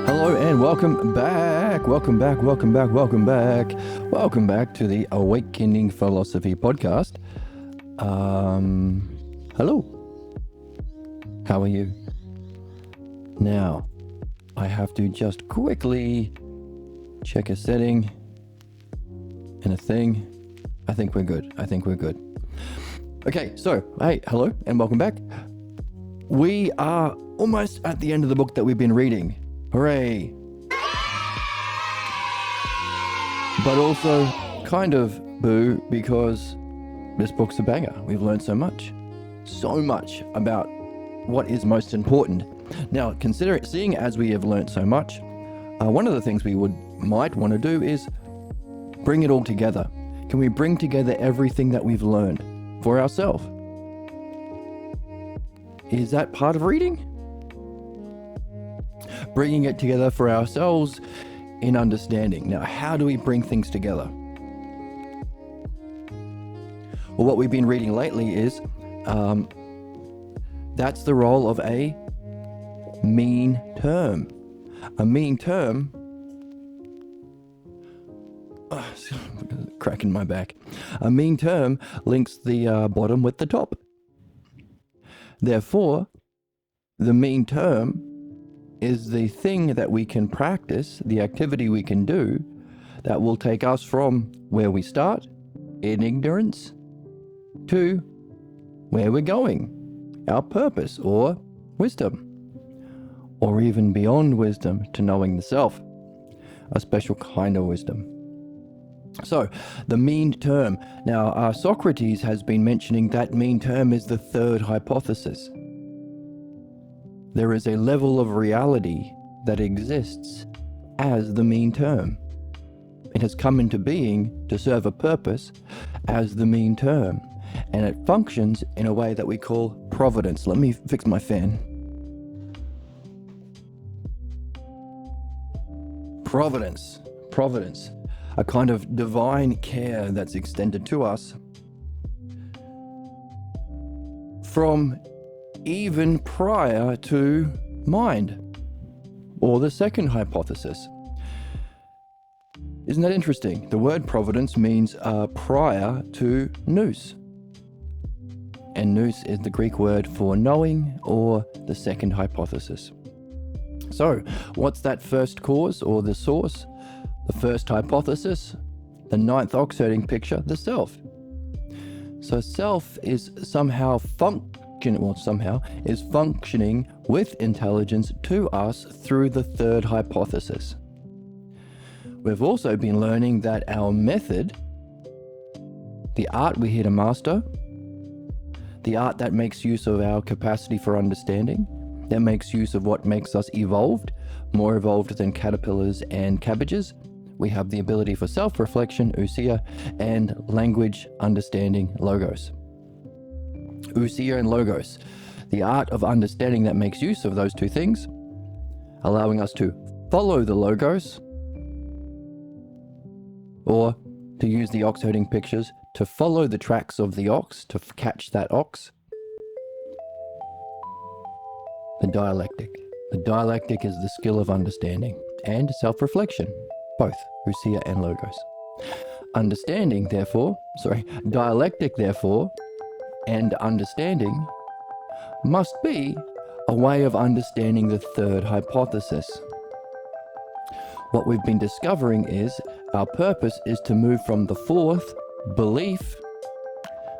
Hello and welcome back. Welcome back to the Awakening Philosophy podcast. Hello. How are you? Now, I have to just quickly check a setting and a thing. I think we're good. Okay, so, hey, hello and welcome back. We are almost at the end of the book that we've been reading. Hooray! But also kind of boo, because this book's a banger. We've learned so much about what is most important. Now, seeing as we have learned so much, one of the things we might want to do is bring it all together. Can we bring together everything that we've learned for ourselves? Is that part of reading? Bringing it together for ourselves in understanding. Now, how do we bring things together? Well, what we've been reading lately is that's the role of a mean term. A mean term, cracking my back. A mean term links the bottom with the top. Therefore, the mean term is the thing that we can practice, the activity we can do that will take us from where we start in ignorance to where we're going, our purpose or wisdom, or even beyond wisdom to knowing the self, a special kind of wisdom. So, the mean term. Now, Socrates has been mentioning that mean term is the third hypothesis. There is a level of reality that exists as the mean term. It has come into being to serve a purpose as the mean term, and it functions in a way that we call providence. Let me fix my fan. Providence, a kind of divine care that's extended to us from even prior to mind, or the second hypothesis. Isn't that interesting? The word providence means prior to nous, and nous is the Greek word for knowing, or the second hypothesis. So, what's that first cause or the source? The first hypothesis, the ninth oxherding picture, the self. So self is somehow functioning with intelligence to us through the third hypothesis. We've also been learning that our method, the art we're here to master, the art that makes use of our capacity for understanding, that makes use of what makes us evolved, more evolved than caterpillars and cabbages. We have the ability for self-reflection, ousia, and language understanding, logos. Ousia and logos, the art of understanding that makes use of those two things, allowing us to follow the logos, or to use the ox-herding pictures, to follow the tracks of the ox, to catch that ox. The dialectic. The dialectic is the skill of understanding and self-reflection, both ousia and logos. Dialectic, therefore, and understanding must be a way of understanding the third hypothesis. What we've been discovering is our purpose is to move from the fourth, belief,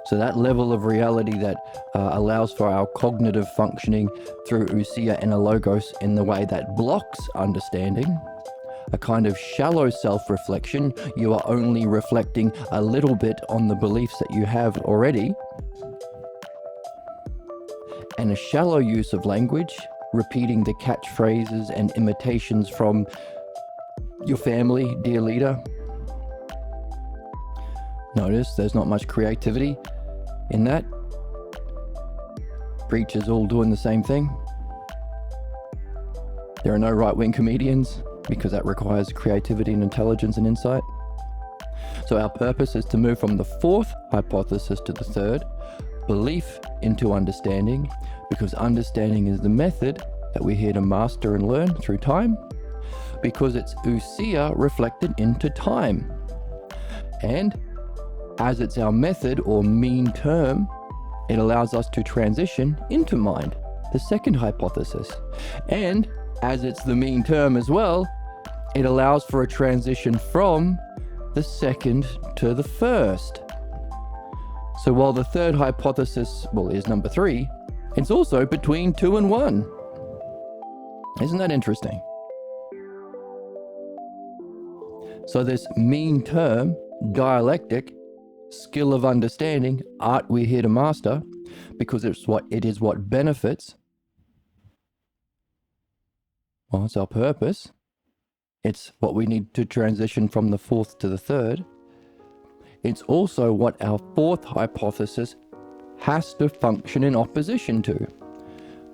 so that level of reality that allows for our cognitive functioning through ousia and a logos in the way that blocks understanding, a kind of shallow self-reflection. You are only reflecting a little bit on the beliefs that you have already, and a shallow use of language, repeating the catchphrases and imitations from your family, dear leader. Notice there's not much creativity in that. Preachers all doing the same thing. There are no right-wing comedians, because that requires creativity and intelligence and insight. So our purpose is to move from the fourth hypothesis to the third, belief into understanding, because understanding is the method that we're here to master and learn through time, because it's ousia reflected into time. And as it's our method or mean term, it allows us to transition into mind, the second hypothesis. And as it's the mean term as well, it allows for a transition from the second to the first. So while the third hypothesis, is number 3, it's also between 2 and 1. Isn't that interesting? So this mean term, dialectic, skill of understanding, art we're here to master, because it is what benefits. Well, it's our purpose. It's what we need to transition from the fourth to the third. It's also what our fourth hypothesis has to function in opposition to.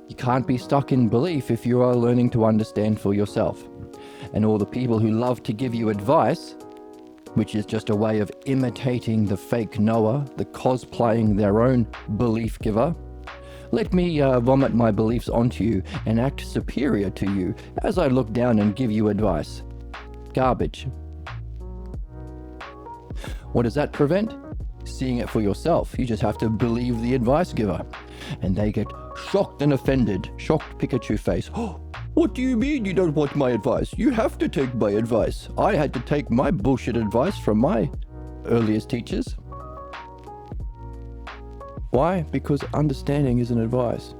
You can't be stuck in belief if you are learning to understand for yourself. And all the people who love to give you advice, which is just a way of imitating the fake knower, the cosplaying their own belief giver. Let me vomit my beliefs onto you and act superior to you as I look down and give you advice. Garbage. What does that prevent? Seeing it for yourself. You just have to believe the advice giver. And they get shocked and offended. Shocked Pikachu face. Oh, what do you mean you don't want my advice? You have to take my advice. I had to take my bullshit advice from my earliest teachers. Why? Because understanding isn't advice.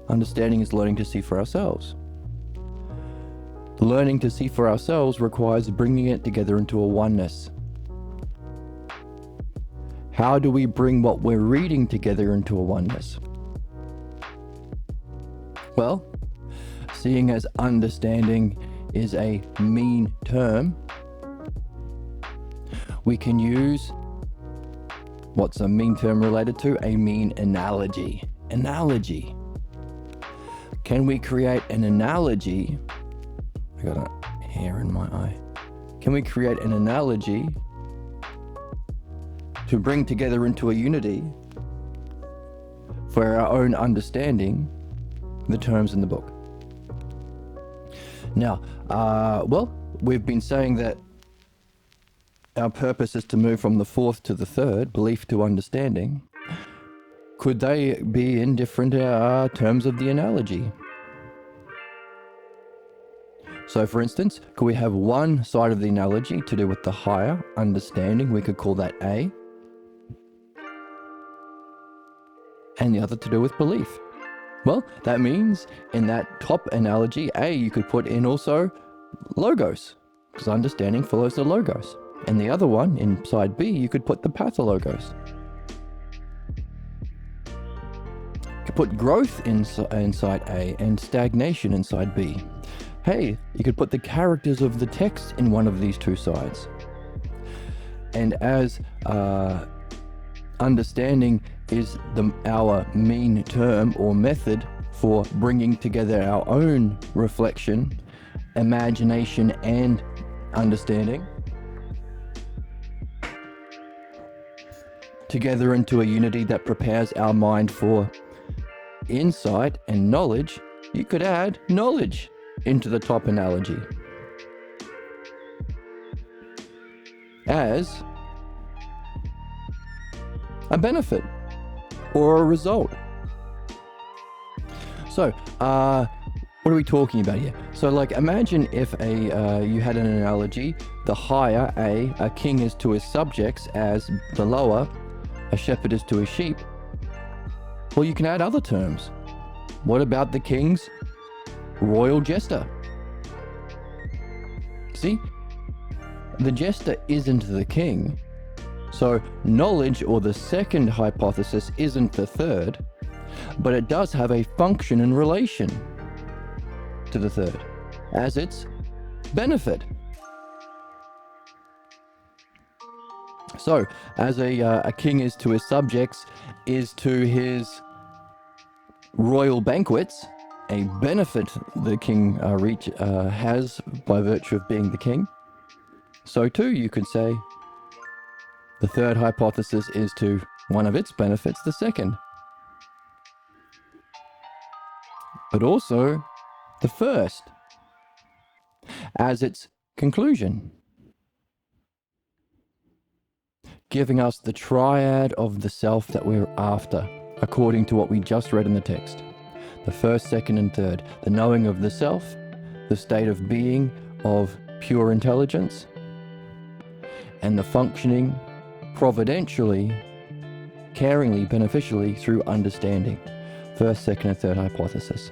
Understanding is learning to see for ourselves. Learning to see for ourselves requires bringing it together into a oneness. How do we bring what we're reading together into a oneness? Well, seeing as understanding is a mean term, we can use what's a mean term related to? A mean analogy. Analogy. Can we create an analogy? I got a hair in my eye. Can we create an analogy to bring together into a unity for our own understanding the terms in the book? Now, we've been saying that our purpose is to move from the fourth to the third, belief to understanding. Could they be in different terms of the analogy? So for instance, could we have one side of the analogy to do with the higher understanding? We could call that A. And the other to do with belief. Well, that means in that top analogy, A, you could put in also logos, because understanding follows the logos. And the other one, inside B, you could put the pathologos. You could put growth inside A and stagnation inside B. Hey, you could put the characters of the text in one of these two sides. And as understanding is our mean term or method for bringing together our own reflection, imagination, and understanding together into a unity that prepares our mind for insight and knowledge, you could add knowledge into the top analogy as a benefit or a result. So, what are we talking about here? So, like, imagine if you had an analogy: the higher a king is to his subjects, as the lower a shepherd is to his sheep. Well, you can add other terms. What about the king's royal jester? See, the jester isn't the king. So knowledge, or the second hypothesis, isn't the third, but it does have a function in relation to the third as its benefit. So, as a king is to his subjects, is to his royal banquets, a benefit the king has by virtue of being the king, so too you could say the third hypothesis is to one of its benefits the second. But also the first. as its conclusion, giving us the triad of the self that we're after, according to what we just read in the text. The first, second, and third, the knowing of the self, the state of being of pure intelligence, and the functioning providentially, caringly, beneficially through understanding. First, second, and third hypothesis.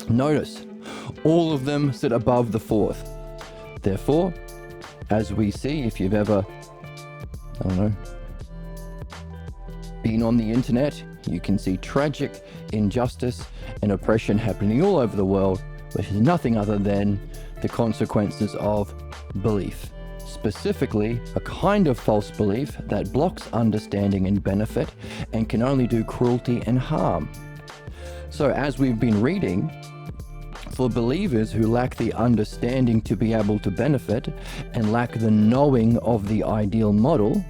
Notice, all of them sit above the fourth. Therefore, as we see, if you've ever, been on the internet, you can see tragic injustice and oppression happening all over the world, which is nothing other than the consequences of belief. Specifically, a kind of false belief that blocks understanding and benefit and can only do cruelty and harm. So as we've been reading, for believers who lack the understanding to be able to benefit and lack the knowing of the ideal model,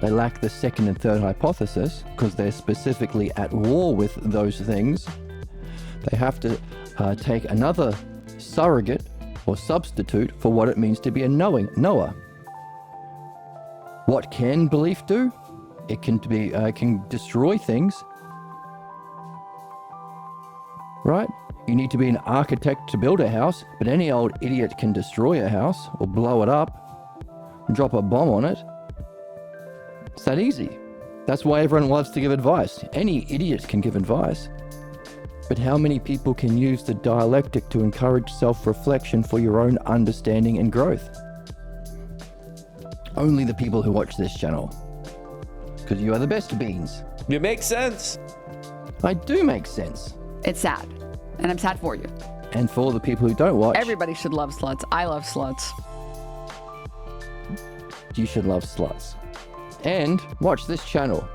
they lack the second and third hypothesis because they're specifically at war with those things. They have to take another surrogate or substitute for what it means to be a knower. What can belief do? It can destroy things, right? You need to be an architect to build a house, but any old idiot can destroy a house or blow it up, drop a bomb on it. It's that easy. That's why everyone loves to give advice. Any idiot can give advice. But how many people can use the dialectic to encourage self-reflection for your own understanding and growth? Only the people who watch this channel. Because you are the best beans. You make sense. I do make sense. It's sad. And I'm sad for you. And for the people who don't watch, Everybody should love sluts. I love sluts. you should love sluts. And watch this channel.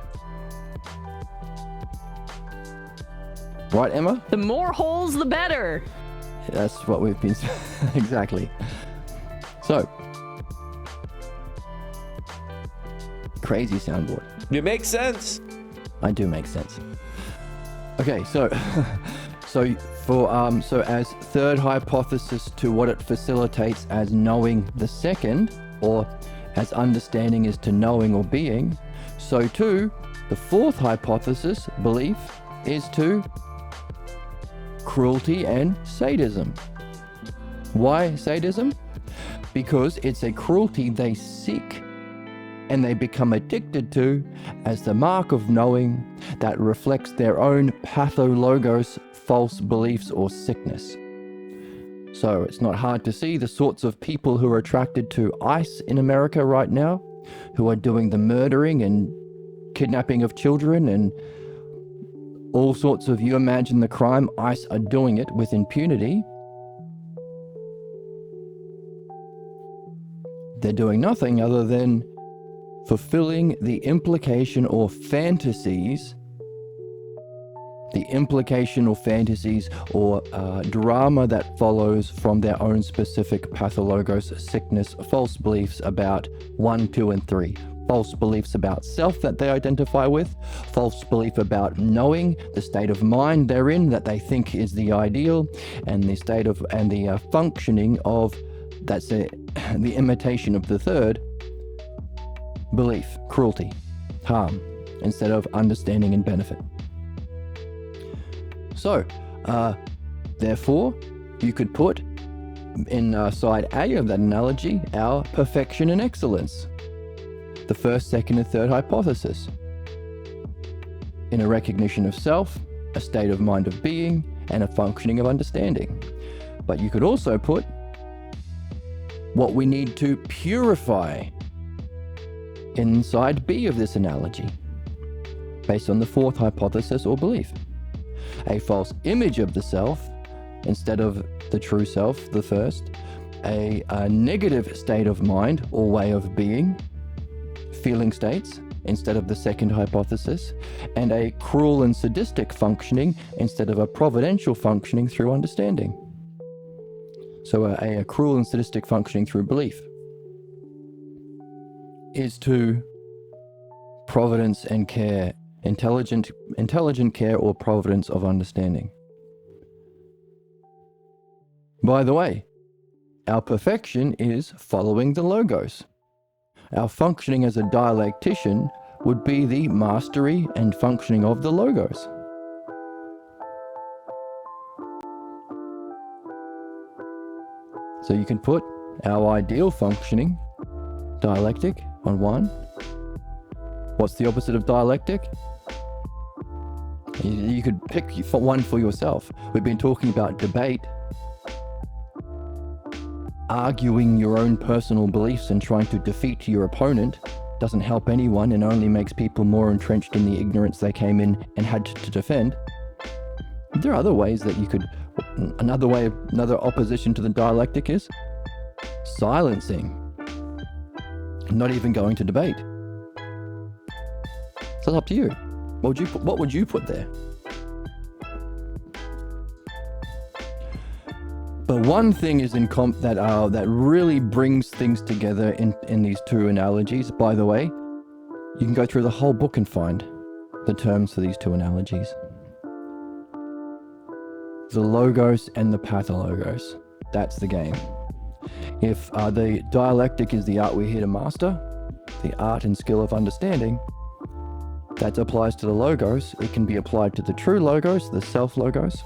Right, Emma? The more holes, the better. That's what we've been exactly. So, crazy soundboard. You make sense. I do make sense. Okay, so so as third hypothesis to what it facilitates as knowing the second, or as understanding is to knowing or being, so too the fourth hypothesis, belief, is to cruelty and sadism. Why sadism? Because it's a cruelty they seek and they become addicted to as the mark of knowing that reflects their own pathologos, false beliefs or sickness. So it's not hard to see the sorts of people who are attracted to ICE in America right now, who are doing the murdering and kidnapping of children and all sorts of, you imagine the crime, ICE are doing it with impunity. They're doing nothing other than fulfilling the implication or fantasies, or drama that follows from their own specific pathologos, sickness, false beliefs about 1, 2, and 3. False beliefs about self that they identify with, false belief about knowing the state of mind they're in that they think is the ideal, and the state of the functioning of the imitation of the third belief, cruelty, harm, instead of understanding and benefit. So, therefore, you could put in side A of that analogy our perfection and excellence. The first, second, and third hypothesis. In a recognition of self, a state of mind of being, and a functioning of understanding. But you could also put what we need to purify inside B of this analogy, based on the fourth hypothesis or belief. A false image of the self instead of the true self, the first. A negative state of mind or way of being, feeling states, instead of the second hypothesis, and a cruel and sadistic functioning instead of a providential functioning through understanding. So a cruel and sadistic functioning through belief is to providence and care, intelligent care or providence of understanding. By the way, Our perfection is following the logos. Our functioning as a dialectician would be the mastery and functioning of the logos. So you can put our ideal functioning, dialectic, on one. What's the opposite of dialectic? You could pick one for yourself. We've been talking about debate, arguing your own personal beliefs and trying to defeat your opponent doesn't help anyone and only makes people more entrenched in the ignorance they came in and had to defend. There are other ways that you could, another opposition to the dialectic is silencing, not even going to debate. So it's up to you. What would you put there? But one thing is that really brings things together in these two analogies. By the way, you can go through the whole book and find the terms for these two analogies. The logos and the pathologos. That's the game. If the dialectic is the art we're here to master, the art and skill of understanding, that applies to the logos. It can be applied to the true logos, the self logos,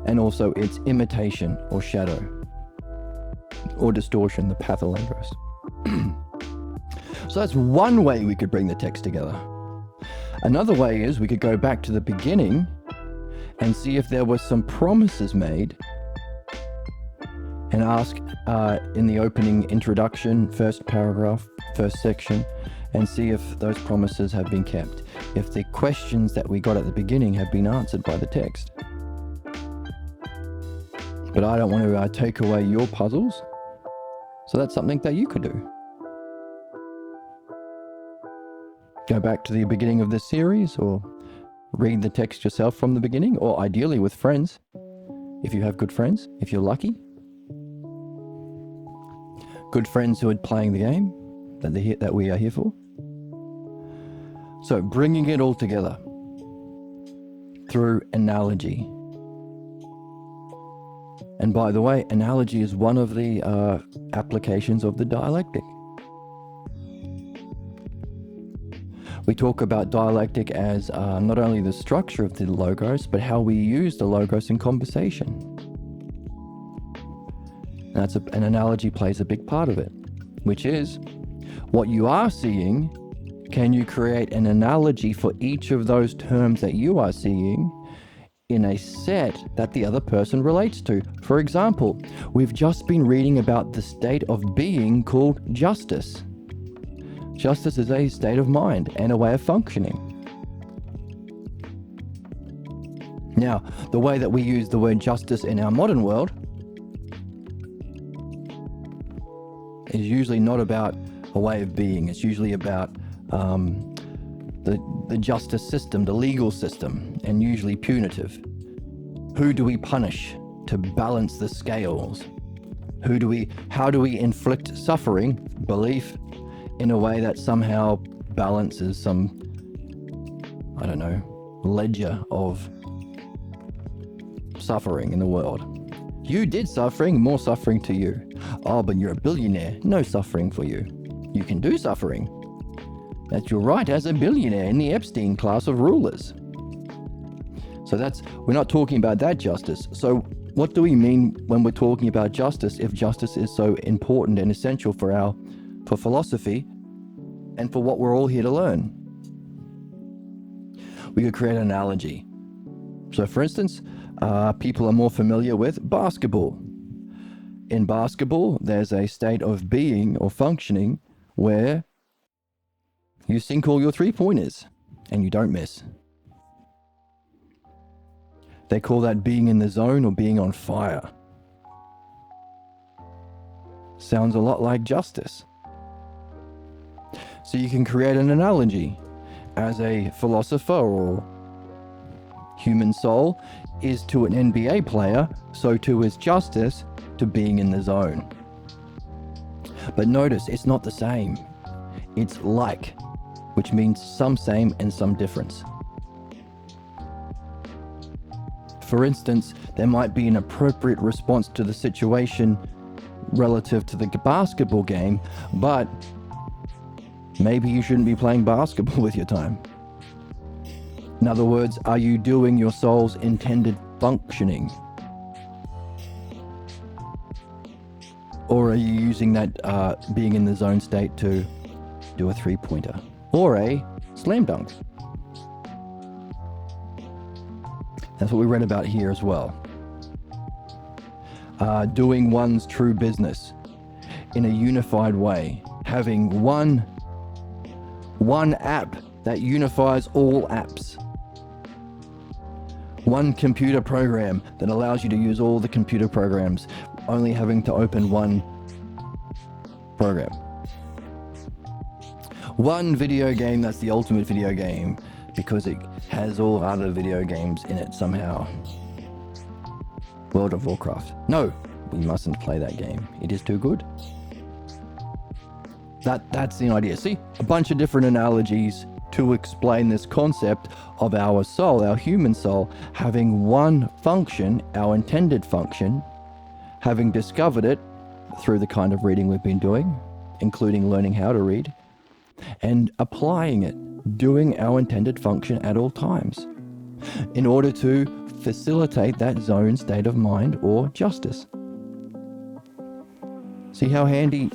and also its imitation or shadow or distortion, the pathologos. So that's one way we could bring the text together. Another way is we could go back to the beginning and see if there were some promises made and ask in the opening introduction, first paragraph, first section, and see if those promises have been kept, if the questions that we got at the beginning have been answered by the text. But I don't want to take away your puzzles, so that's something that you could do. Go back to the beginning of this series, or read the text yourself from the beginning, or ideally with friends, if you have good friends, if you're lucky. Good friends who are playing the game that we are here for. So bringing it all together through analogy. And by the way, analogy is one of the applications of the dialectic. We talk about dialectic as not only the structure of the logos, but how we use the logos in conversation. And an analogy plays a big part of it, which is what you are seeing. Can you create an analogy for each of those terms that you are seeing in a set that the other person relates to? For example, we've just been reading about the state of being called justice. Justice is a state of mind and a way of functioning. Now, the way that we use the word justice in our modern world is usually not about a way of being. It's usually about the justice system, the legal system, and usually punitive. Who do we punish to balance the scales? How do we inflict suffering, belief, in a way that somehow balances some, ledger of suffering in the world? You did suffering, more suffering to you. Oh, but you're a billionaire, no suffering for you. You can do suffering. That's your right as a billionaire in the Epstein class of rulers. So we're not talking about that justice. So what do we mean when we're talking about justice, if justice is so important and essential for philosophy and for what we're all here to learn? We could create an analogy. So for instance, people are more familiar with basketball. In basketball, there's a state of being or functioning where you sink all your three-pointers and you don't miss. They call that being in the zone or being on fire. Sounds a lot like justice. So you can create an analogy. As a philosopher or human soul is to an NBA player, so too is justice to being in the zone. But notice, it's not the same. It's like, which means some same and some difference. For instance, there might be an appropriate response to the situation relative to the basketball game, but maybe you shouldn't be playing basketball with your time. In other words, are you doing your soul's intended functioning? Or are you using that being in the zone state to do a three-pointer or a slam dunk? That's what we read about here as well. Doing one's true business in a unified way, having one app that unifies all apps. One computer program that allows you to use all the computer programs, only having to open one program. One video game that's the ultimate video game because it has all other video games in it somehow. World of Warcraft. No, we mustn't play that game. It is too good. That's the idea. See, a bunch of different analogies to explain this concept of our soul, our human soul, having one function, our intended function, having discovered it through the kind of reading we've been doing, including learning how to read, and applying it, doing our intended function at all times, in order to facilitate that zone state of mind or justice. See how handy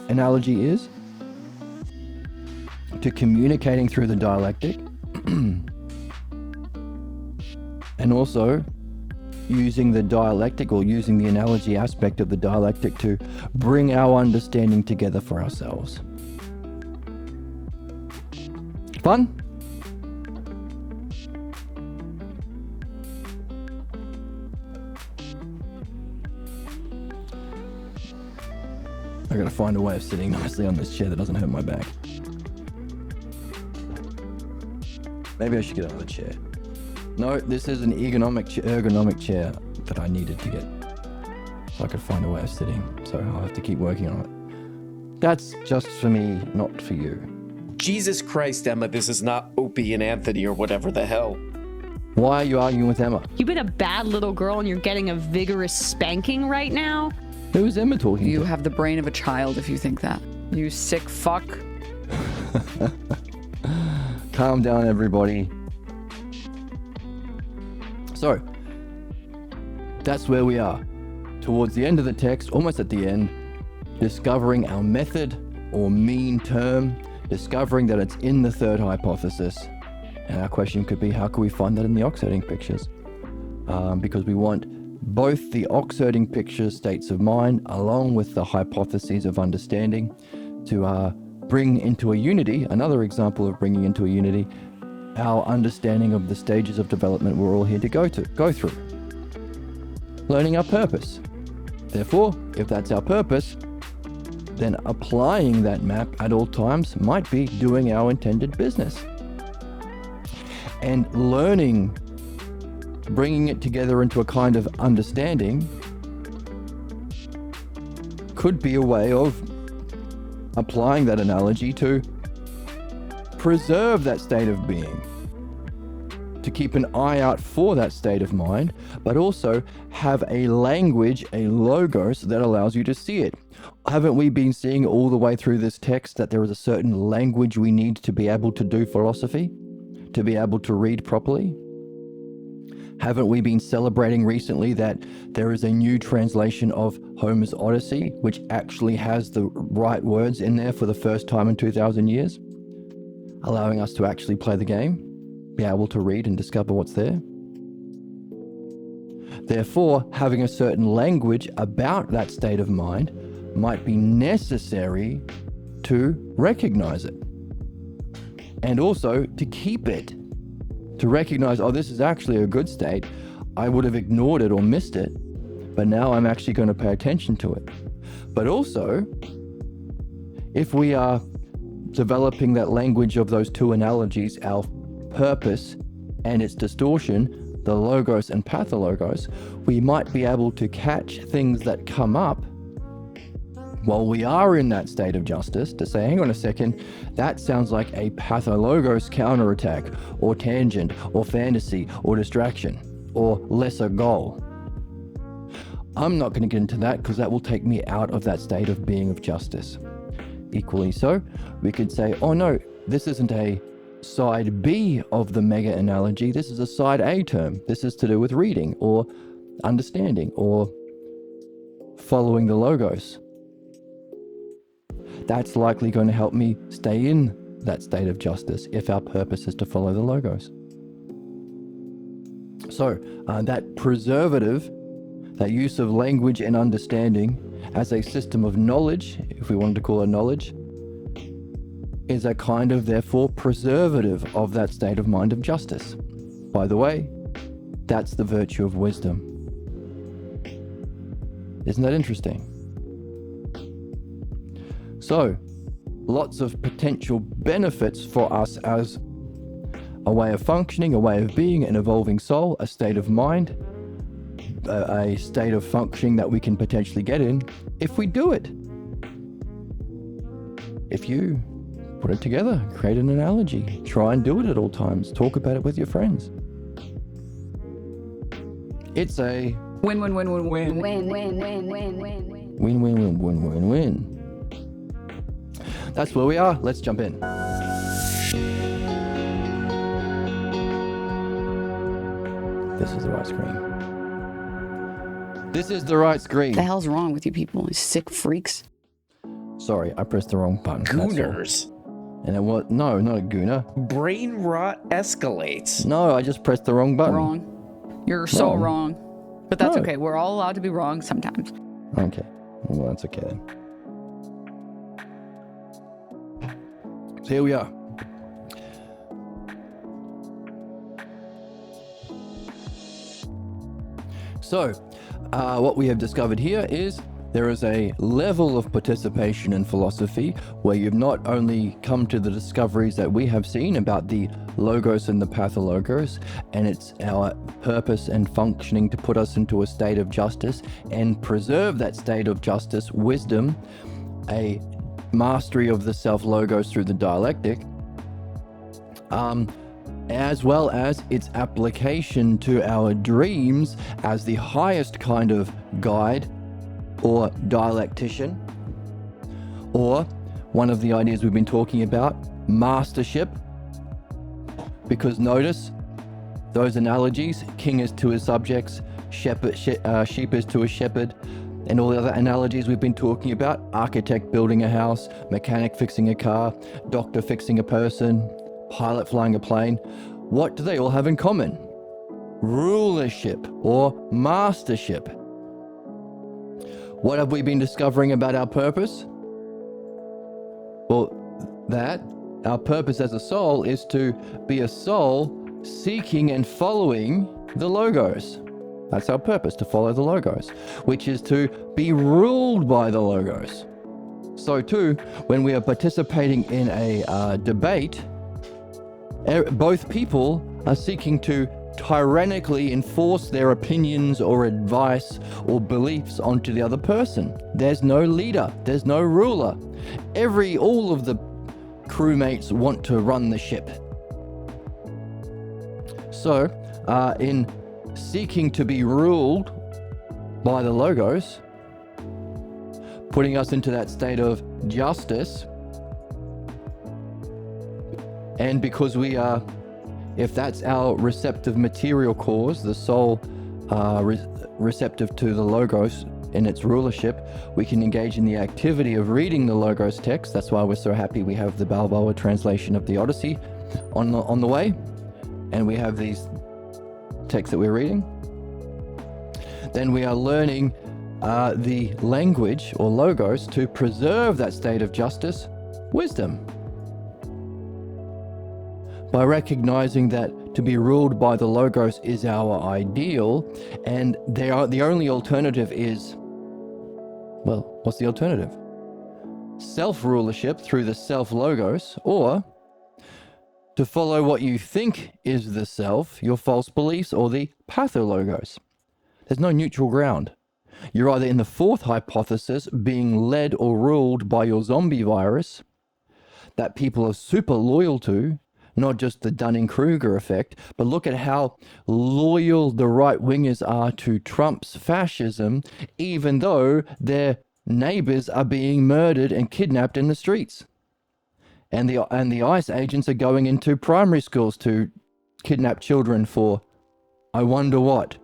analogy is to communicating through the dialectic and also using the dialectic or using the analogy aspect of the dialectic to bring our understanding together for ourselves. Fun? I gotta find a way of sitting nicely on this chair that doesn't hurt my back. Maybe I should get another chair. No, this is an ergonomic chair that I needed to get so I could find a way of sitting. So I'll have to keep working on it. That's just for me, not for you. Jesus Christ, Emma, this is not Opie and Anthony or whatever the hell. Why are you arguing with Emma? You've been a bad little girl and you're getting a vigorous spanking right now? Who is Emma talking You to? have the brain of a child if you think that. You sick fuck. Calm down, everybody. So, that's where we are. Towards the end of the text, almost at the end, discovering our method or mean term, discovering that it's in the third hypothesis. And our question could be, how can we find that in the Oxherding pictures? Because we want both the Oxherding pictures states of mind along with the hypotheses of understanding to bring into a unity, another example of bringing into a unity, our understanding of the stages of development we're all here to go through. Learning our purpose. Therefore, if that's our purpose, then applying that map at all times might be doing our intended business. And learning, bringing it together into a kind of understanding, could be a way of applying that analogy to preserve that state of being, to keep an eye out for that state of mind, but also have a language, a logos that allows you to see it. Haven't we been seeing all the way through this text that there is a certain language we need to be able to do philosophy, to be able to read properly? Haven't we been celebrating recently that there is a new translation of Homer's Odyssey, which actually has the right words in there for the first time in 2,000 years, allowing us to actually play the game, be able to read and discover what's there? Therefore, having a certain language about that state of mind might be necessary to recognize it, and also to keep it. To recognize, oh, this is actually a good state. I would have ignored it or missed it, but now I'm actually going to pay attention to it. But also, if we are developing that language of those two analogies, our purpose and its distortion, the logos and pathologos, we might be able to catch things that come up while we are in that state of justice to say, hang on a second, that sounds like a pathologos counterattack or tangent or fantasy or distraction or lesser goal. I'm not going to get into that because that will take me out of that state of being of justice. Equally so, we could say, oh no, this isn't a side B of the mega analogy, this is a side A term. This is to do with reading or understanding or following the logos. That's likely going to help me stay in that state of justice if our purpose is to follow the logos. So that preservative, that use of language and understanding as a system of knowledge, if we wanted to call it knowledge, is a kind of, therefore, preservative of that state of mind of justice. By the way, that's the virtue of wisdom. Isn't that interesting? So, lots of potential benefits for us as a way of functioning, a way of being, an evolving soul, a state of mind, a state of functioning that we can potentially get in if we do it. If you put it together, create an analogy, try and do it at all times, talk about it with your friends. It's a Win-win-win-win-win. win-win-win-win-win-win. That's where we are. Let's jump in. This is the right screen. This is the right screen. What the hell's wrong with you people? You sick freaks. Sorry, I pressed the wrong button. that's all. Gooners. And it was, no, not a gooner. Brain rot escalates. No, I just pressed the wrong button. Wrong. You're so No. wrong. But that's No. okay. We're all allowed to be wrong sometimes. Okay. Well, that's okay then. So here we are. So, what we have discovered here is there is a level of participation in philosophy where you've not only come to the discoveries that we have seen about the logos and the pathologos, and it's our purpose and functioning to put us into a state of justice and preserve that state of justice, wisdom, a mastery of the self-logos through the dialectic, as well as its application to our dreams as the highest kind of guide or dialectician, or one of the ideas we've been talking about, mastership. Because notice those analogies, king is to his subjects, sheep is to a shepherd, and all the other analogies we've been talking about, architect building a house, mechanic fixing a car, doctor fixing a person, pilot flying a plane. What do they all have in common? Rulership or mastership. What have we been discovering about our purpose? Well, that our purpose as a soul is to be a soul seeking and following the logos. That's our purpose, to follow the logos, which is to be ruled by the logos. So too, when we are participating in a debate, both people are seeking to tyrannically enforce their opinions or advice or beliefs onto the other person. There's no leader, there's no ruler. All of the crewmates want to run the ship. So, in seeking to be ruled by the logos, putting us into that state of justice, and because we are, if that's our receptive material cause, the soul receptive to the logos in its rulership, we can engage in the activity of reading the logos text. That's why we're so happy we have the Balboa translation of the Odyssey on the way, and we have these texts that we're reading. Then we are learning the language or logos to preserve that state of justice, wisdom, by recognizing that to be ruled by the logos is our ideal, and the only alternative is, well, what's the alternative? Self-rulership through the self-logos, or to follow what you think is the self, your false beliefs, or the pathologos. There's no neutral ground. You're either in the fourth hypothesis, being led or ruled by your zombie virus that people are super loyal to, not just the Dunning-Kruger effect, but look at how loyal the right-wingers are to Trump's fascism, even though their neighbors are being murdered and kidnapped in the streets. And the ICE agents are going into primary schools to kidnap children for, I wonder what.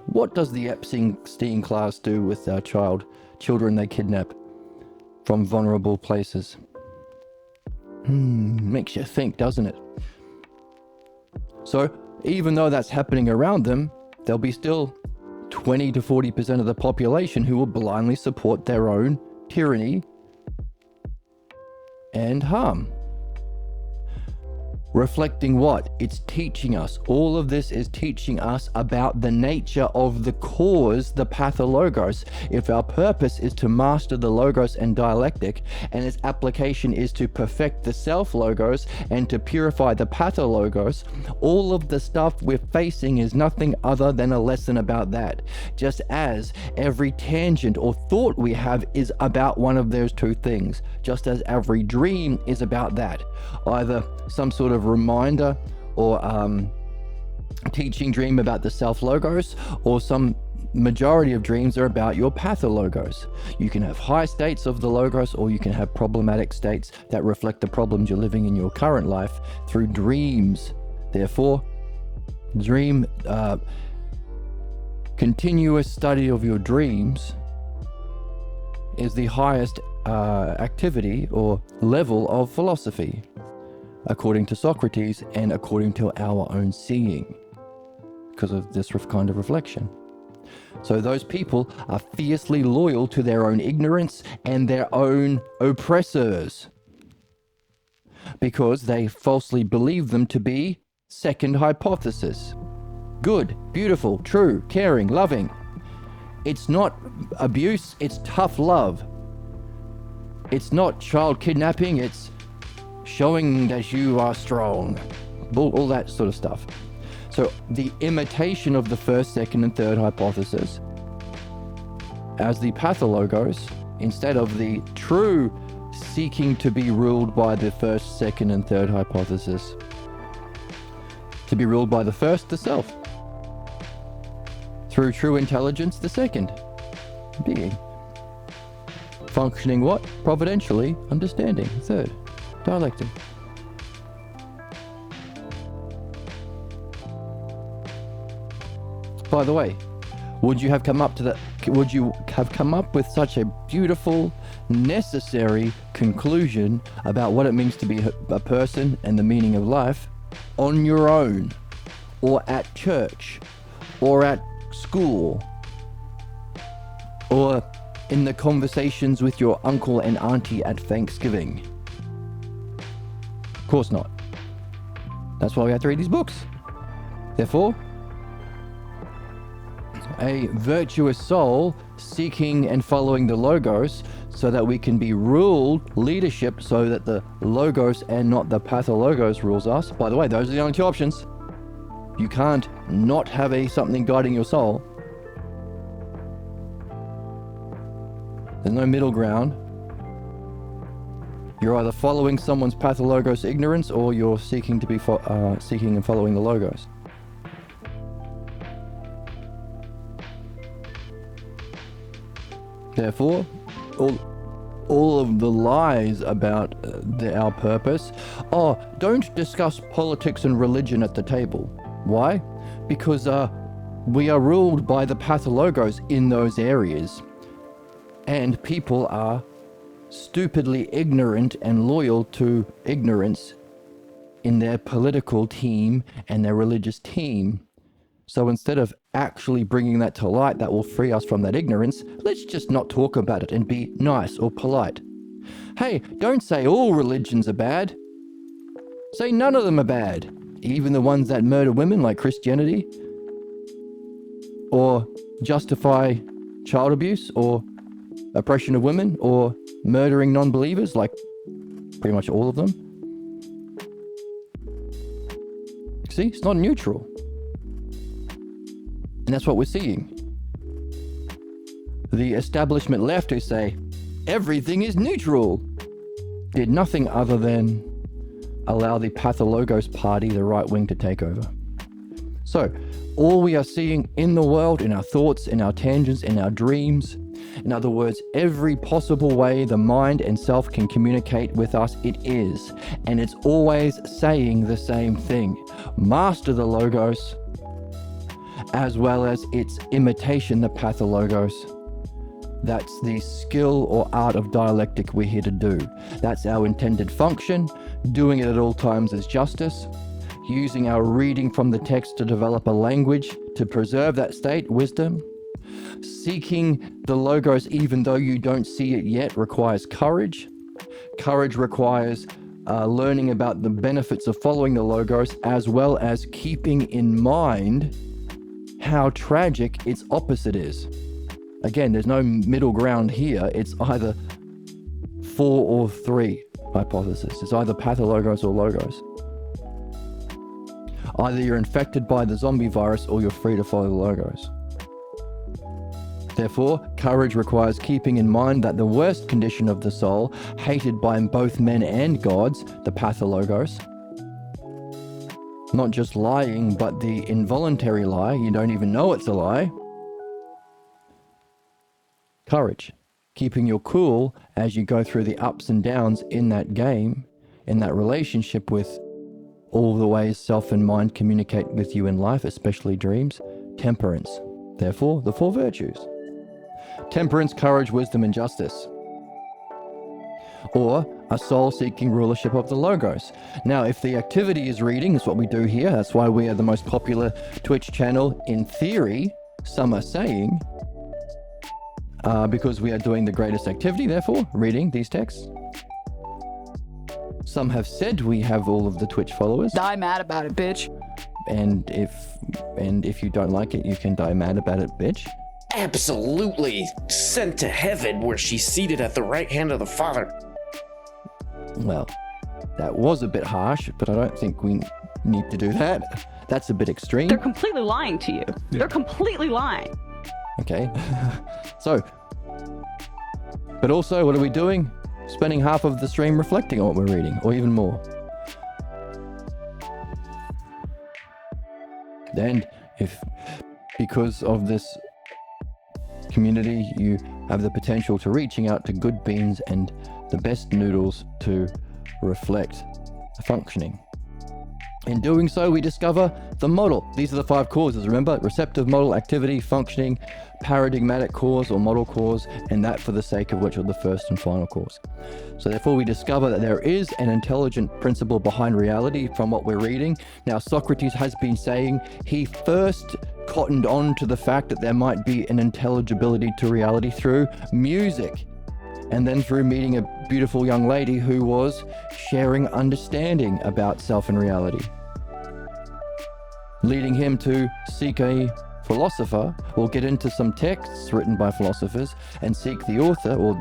What does the Epstein class do with our children they kidnap from vulnerable places? Makes you think, doesn't it? So even though that's happening around them, there'll be still 20 to 40% of the population who will blindly support their own tyranny and harm. Reflecting what? It's teaching us. All of this is teaching us about the nature of the cause, the pathologos. If our purpose is to master the logos and dialectic, and its application is to perfect the self-logos and to purify the pathologos, all of the stuff we're facing is nothing other than a lesson about that. Just as every tangent or thought we have is about one of those two things. Just as every dream is about that. Either some sort of reminder or teaching dream about the self-logos, or some majority of dreams are about your pathologos. You can have high states of the logos, or you can have problematic states that reflect the problems you're living in your current life through dreams. Therefore, continuous study of your dreams is the highest activity or level of philosophy, according to Socrates and according to our own seeing, because of this kind of reflection. So those people are fiercely loyal to their own ignorance and their own oppressors, because they falsely believe them to be second hypothesis. Good, beautiful, true, caring, loving. It's not abuse, it's tough love. It's not child kidnapping, it's showing that you are strong. All that sort of stuff. So the imitation of the first, second, and third hypothesis as the pathologos, instead of the true seeking to be ruled by the first, second, and third hypothesis. To be ruled by the first, the self. Through true intelligence, the second being. Functioning what? Providentially, understanding. Third, dialectic. By the way, would you have come up with such a beautiful, necessary conclusion about what it means to be a person and the meaning of life on your own, or at church, or at school, or in the conversations with your uncle and auntie at Thanksgiving? Of course not. That's why we have to read these books. Therefore, a virtuous soul seeking and following the logos so that we can be ruled, leadership, so that the logos and not the pathologos rules us. By the way, those are the only two options. You can't not have something guiding your soul. There's no middle ground. You're either following someone's pathologos ignorance, or you're seeking to be seeking and following the logos. Therefore, all of the lies about our purpose. Oh, don't discuss politics and religion at the table. Why? Because we are ruled by the pathologos in those areas. And people are stupidly ignorant and loyal to ignorance in their political team and their religious team. So instead of actually bringing that to light that will free us from that ignorance, let's just not talk about it and be nice or polite. Hey, don't say all religions are bad. Say none of them are bad. Even the ones that murder women, like Christianity, or justify child abuse, or oppression of women, or murdering non-believers, like pretty much all of them. See, it's not neutral. And that's what we're seeing. The establishment left who say, everything is neutral. did nothing other than allow the Pathologos party, the right wing, to take over. So, all we are seeing in the world, in our thoughts, in our tangents, in our dreams, in other words, every possible way the mind and self can communicate with us, it is. And it's always saying the same thing. Master the Logos, as well as its imitation, the Pathologos. That's the skill or art of dialectic we're here to do. That's our intended function. Doing it at all times is justice. Using our reading from the text to develop a language to preserve that state, wisdom. Seeking the Logos even though you don't see it yet requires courage. Courage requires learning about the benefits of following the Logos, as well as keeping in mind how tragic its opposite is. Again, there's no middle ground here. It's either 4 or 3 hypothesis. It's either Pathologos or Logos. Either you're infected by the zombie virus or you're free to follow the Logos. Therefore, courage requires keeping in mind that the worst condition of the soul, hated by both men and gods, the Pathologos, not just lying, but the involuntary lie, you don't even know it's a lie. Courage, keeping your cool as you go through the ups and downs in that game, in that relationship with all the ways self and mind communicate with you in life, especially dreams. Temperance, therefore, the 4 virtues. Temperance, courage, wisdom, and justice. Or a soul seeking rulership of the Logos. Now, if the activity is reading, is what we do here, that's why we are the most popular Twitch channel in theory, some are saying, because we are doing the greatest activity, therefore, reading these texts. Some have said we have all of the Twitch followers. Die mad about it, bitch. And if you don't like it, you can die mad about it, bitch. Absolutely. Sent to heaven where she's seated at the right hand of the Father. Well, that was a bit harsh, but I don't think we need to do that. That's a bit extreme. They're completely lying to you. They're completely lying. Okay. So, but also, what are we doing? Spending half of the stream reflecting on what we're reading, or even more. And if, because of this community, you have the potential to reaching out to good beans and the best noodles to reflect the functioning. In doing so, we discover the model. These are the 5 causes, remember? Receptive model, activity, functioning, paradigmatic cause or model cause, and that for the sake of which are the first and final cause. So therefore, we discover that there is an intelligent principle behind reality from what we're reading. Now, Socrates has been saying he first cottoned on to the fact that there might be an intelligibility to reality through music, and then through meeting a beautiful young lady who was sharing understanding about self and reality, leading him to seek a philosopher or get into some texts written by philosophers and seek the author or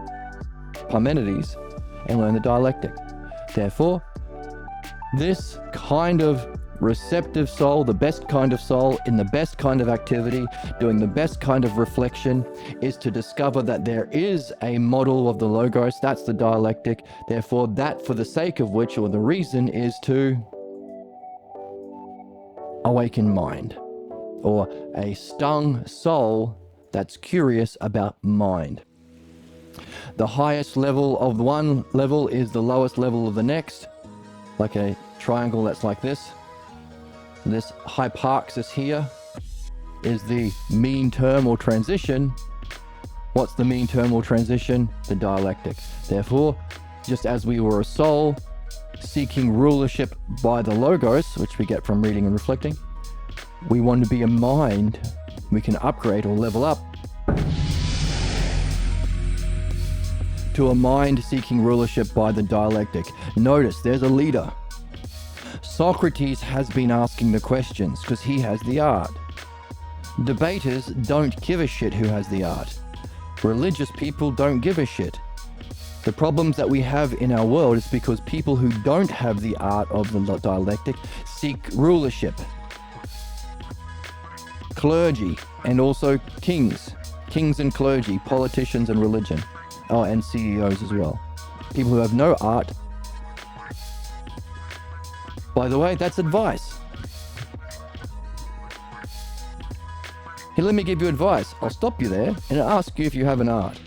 Parmenides and learn the dialectic. Therefore, this kind of receptive soul, the best kind of soul in the best kind of activity, doing the best kind of reflection, is to discover that there is a model of the Logos, that's the dialectic. Therefore, that for the sake of which, or the reason, is to awaken mind, or a stung soul that's curious about mind. The highest level of one level is the lowest level of the next, like a triangle that's like this. This hyparxis here is the mean term or transition. What's the mean term or transition? The dialectic. Therefore, just as we were a soul seeking rulership by the Logos, which we get from reading and reflecting, we want to be a mind we can upgrade or level up to a mind seeking rulership by the dialectic. Notice there's a leader. Socrates has been asking the questions because he has the art. Debaters don't give a shit who has the art. Religious people don't give a shit. The problems that we have in our world is because people who don't have the art of the dialectic seek rulership. Clergy and also kings and clergy, politicians and religion. Oh, and CEOs as well. People who have no art By the way, that's advice. Here, let me give you advice. I'll stop you there and ask you if you have an art.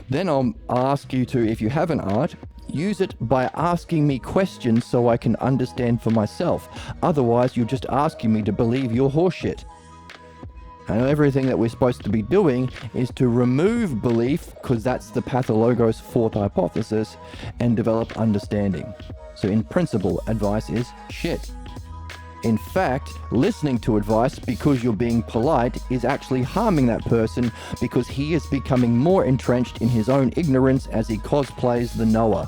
Then I'll ask you to, if you have an art, use it by asking me questions so I can understand for myself. Otherwise, you're just asking me to believe your horseshit. And everything that we're supposed to be doing is to remove belief, because that's the Pathologos' fourth hypothesis, and develop understanding. So in principle, advice is shit. In fact, listening to advice because you're being polite is actually harming that person, because he is becoming more entrenched in his own ignorance as he cosplays the knower.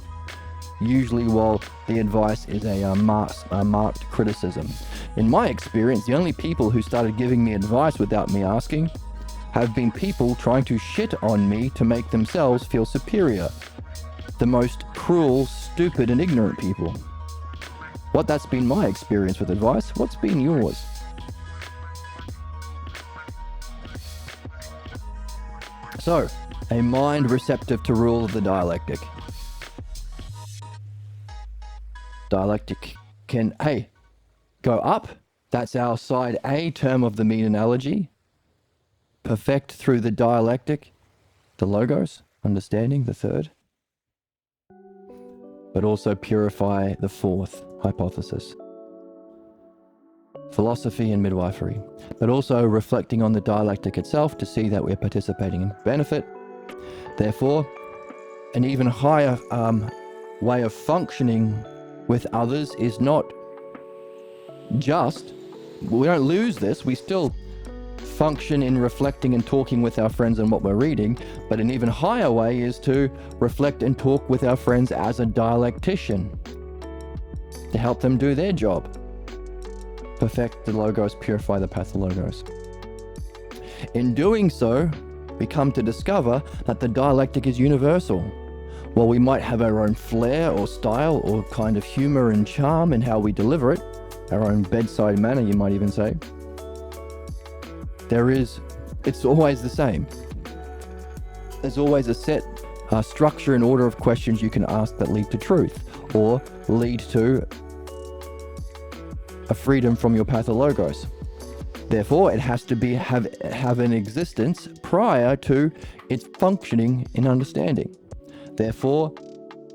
Usually while the advice is a marked criticism. In my experience, the only people who started giving me advice without me asking have been people trying to shit on me to make themselves feel superior. The most cruel, stupid, and ignorant people. That's been my experience with advice. What's been yours? So, a mind receptive to rule of the dialectic. Dialectic can, go up. That's our side A term of the mean analogy. Perfect through the dialectic, the logos, understanding, the third. But also purify, the fourth hypothesis. Philosophy and midwifery, but also reflecting on the dialectic itself to see that we're participating in benefit. Therefore, an even higher way of functioning with others is not just, we don't lose this, we still function in reflecting and talking with our friends on what we're reading, but an even higher way is to reflect and talk with our friends as a dialectician to help them do their job. Perfect the logos, purify the pathologos. In doing so, we come to discover that the dialectic is universal. While we might have our own flair or style or kind of humor and charm in how we deliver it, our own bedside manner, you might even say, it's always the same. There's always a set structure and order of questions you can ask that lead to truth or lead to a freedom from your pathologos. Therefore, it has to have an existence prior to its functioning in understanding. Therefore,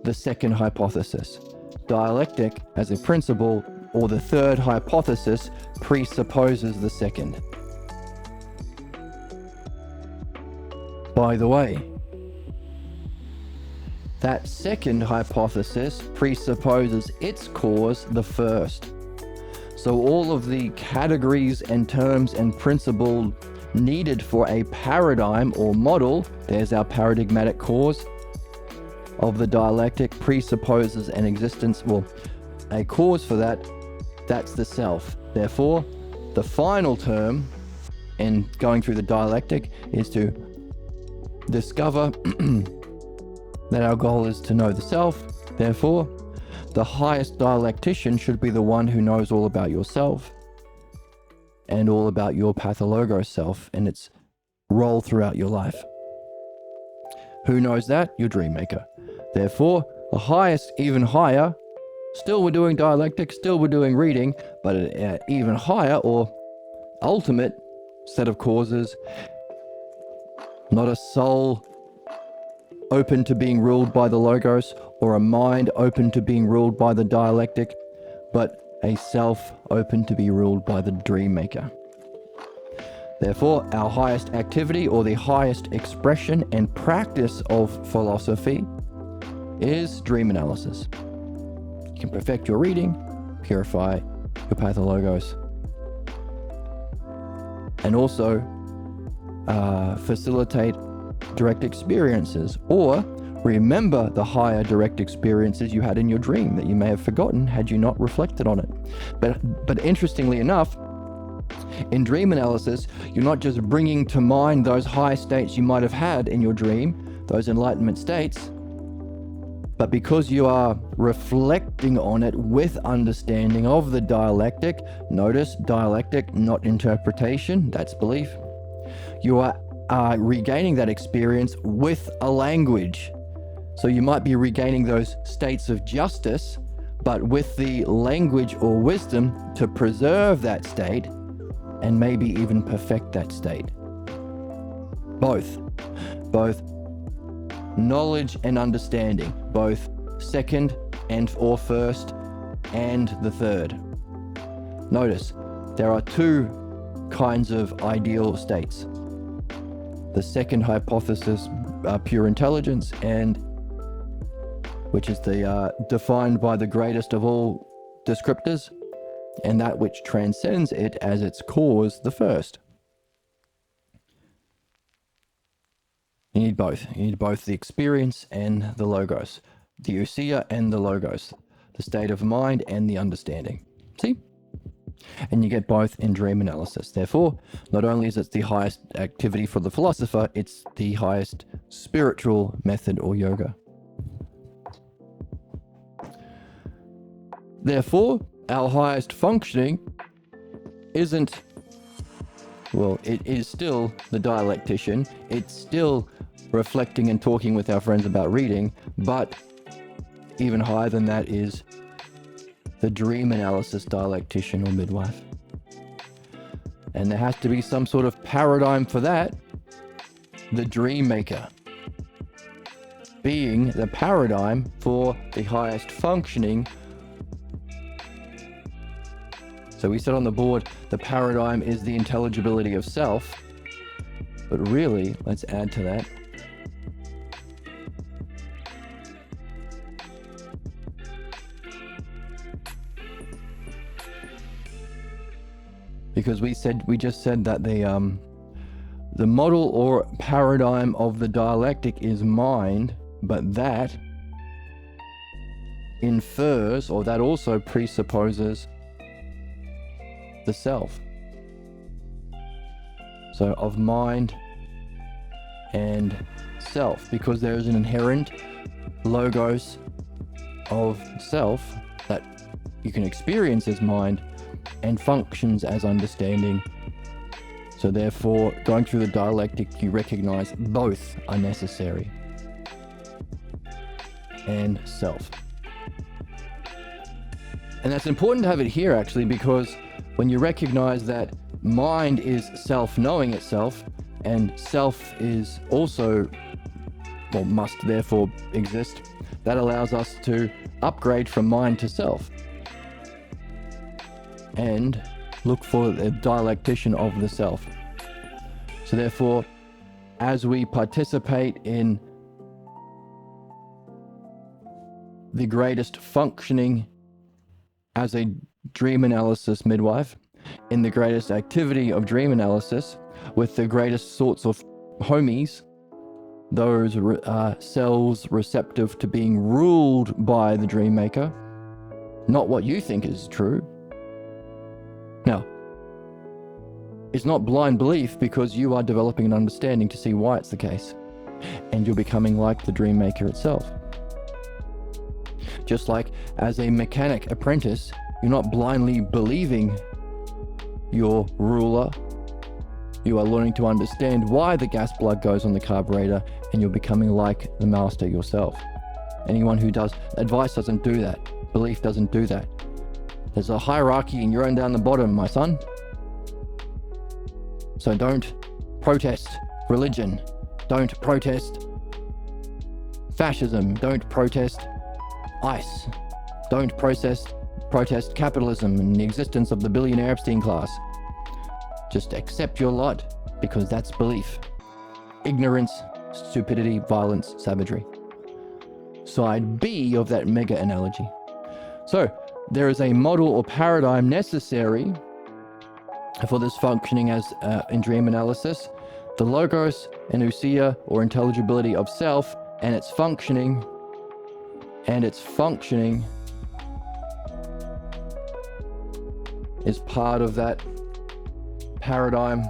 the second hypothesis, dialectic as a principle, or the third hypothesis, presupposes the second. By the way, that second hypothesis presupposes its cause, the first. So all of the categories and terms and principles needed for a paradigm or model, there's our paradigmatic cause of the dialectic, presupposes an existence, a cause for that, that's the self. Therefore, the final term in going through the dialectic is to discover that our goal is to know the self. Therefore, the highest dialectician should be the one who knows all about yourself and all about your pathologos self and its role throughout your life. Who knows that? Your dream maker. Therefore, the highest, even higher, still we're doing dialectic, still we're doing reading, but an even higher or ultimate set of causes, not a soul open to being ruled by the logos or a mind open to being ruled by the dialectic, but a self open to be ruled by the dream maker. Therefore, our highest activity or the highest expression and practice of philosophy is dream analysis. You can perfect your reading, purify your pathologos, and also facilitate direct experiences, or remember the higher direct experiences you had in your dream that you may have forgotten had you not reflected on it. But interestingly enough, in dream analysis, you're not just bringing to mind those high states you might have had in your dream, those enlightenment states, but because you are reflecting on it with understanding of the dialectic, notice dialectic, not interpretation, that's belief. You are regaining that experience with a language. So you might be regaining those states of justice, but with the language or wisdom to preserve that state and maybe even perfect that state. Both knowledge and understanding, both second and or first and the third. Notice there are two kinds of ideal states. The second hypothesis, pure intelligence, and which is the defined by the greatest of all descriptors, and that which transcends it as its cause, the first. You need both. You need both the experience and the logos, the ousia and the logos, the state of mind and the understanding. See? And you get both in dream analysis. Therefore, not only is it the highest activity for the philosopher, it's the highest spiritual method or yoga. Therefore, our highest functioning isn't, well, it is still the dialectician. It's still reflecting and talking with our friends about reading, but even higher than that is the dream analysis dialectician or midwife. And there has to be some sort of paradigm for that. The dream maker being the paradigm for the highest functioning. So we said on the board, the paradigm is the intelligibility of self, but really, let's add to that. Because we just said that the model or paradigm of the dialectic is mind, but that infers, or that also presupposes, the self. So of mind and self, because there is an inherent logos of self that you can experience as mind and functions as understanding. So therefore, going through the dialectic, you recognize both are necessary. And self. And that's important to have it here actually, because when you recognize that mind is self-knowing itself, and self is also, well, must therefore exist, that allows us to upgrade from mind to self and look for the dialectician of the self. So therefore, as we participate in the greatest functioning as a dream analysis midwife, in the greatest activity of dream analysis, with the greatest sorts of homies, those cells receptive to being ruled by the dream maker, not what you think is true. Now, it's not blind belief, because you are developing an understanding to see why it's the case, and you're becoming like the dream maker itself. Just like as a mechanic apprentice, you're not blindly believing your ruler. You are learning to understand why the gas plug goes on the carburetor, and you're becoming like the master yourself. Anyone who does advice doesn't do that. Belief doesn't do that. There's a hierarchy and you're on down the bottom, my son. So don't protest religion. Don't protest fascism. Don't protest ICE. Don't protest capitalism and the existence of the billionaire Epstein class. Just accept your lot, because that's belief. Ignorance, stupidity, violence, savagery. Side B of that mega analogy. So there is a model or paradigm necessary for this functioning as in dream analysis. The logos and ousia, or intelligibility of self, and its functioning is part of that paradigm.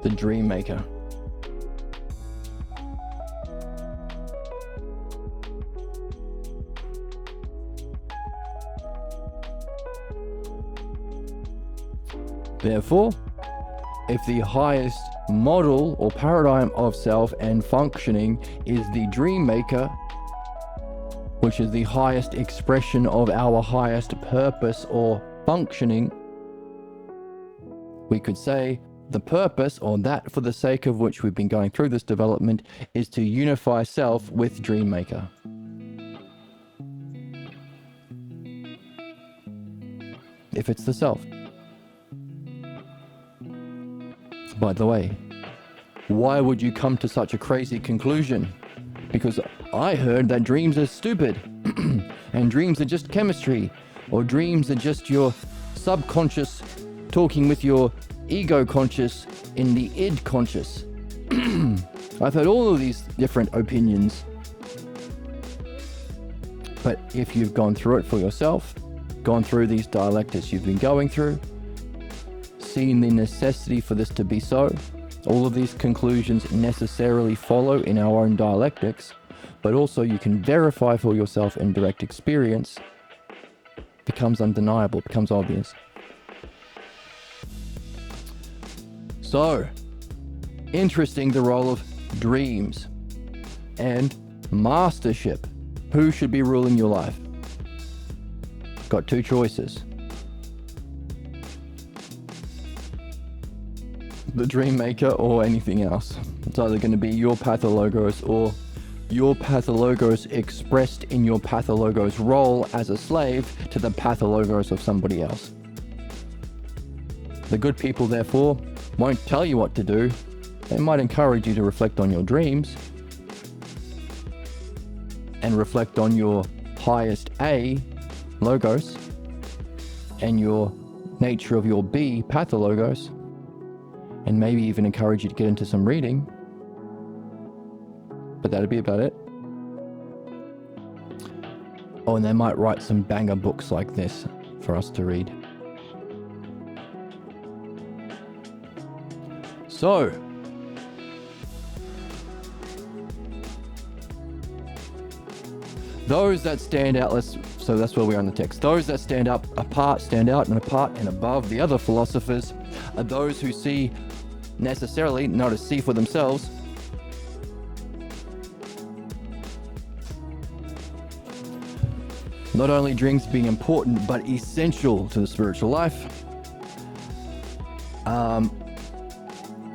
The dream maker. Therefore, if the highest model or paradigm of self and functioning is the dream maker, which is the highest expression of our highest purpose or functioning, we could say the purpose, or that for the sake of which we've been going through this development, is to unify self with dream maker. If it's the self. By the way, why would you come to such a crazy conclusion? Because I heard that dreams are stupid, and dreams are just chemistry, or dreams are just your subconscious talking with your ego conscious in the id conscious. I've heard all of these different opinions. But if you've gone through it for yourself, gone through these dialectics you've been going through, seen the necessity for this to be so, all of these conclusions necessarily follow in our own dialectics, but also you can verify for yourself in direct experience, becomes undeniable, becomes obvious. So, interesting, the role of dreams and mastership. Who should be ruling your life? Got two choices. The dream maker or anything else. It's either going to be your pathologos or your pathologos expressed in your pathologos role as a slave to the pathologos of somebody else. The good people, therefore, won't tell you what to do. They might encourage you to reflect on your dreams and reflect on your highest A, logos, and your nature of your B, pathologos, and maybe even encourage you to get into some reading. But that'd be about it. Oh, and they might write some banger books like this for us to read. So, those that stand out, so that's where we are in the text. Those that stand out and above the other philosophers are those who see necessarily, not to see for themselves, not only dreams being important, but essential to the spiritual life.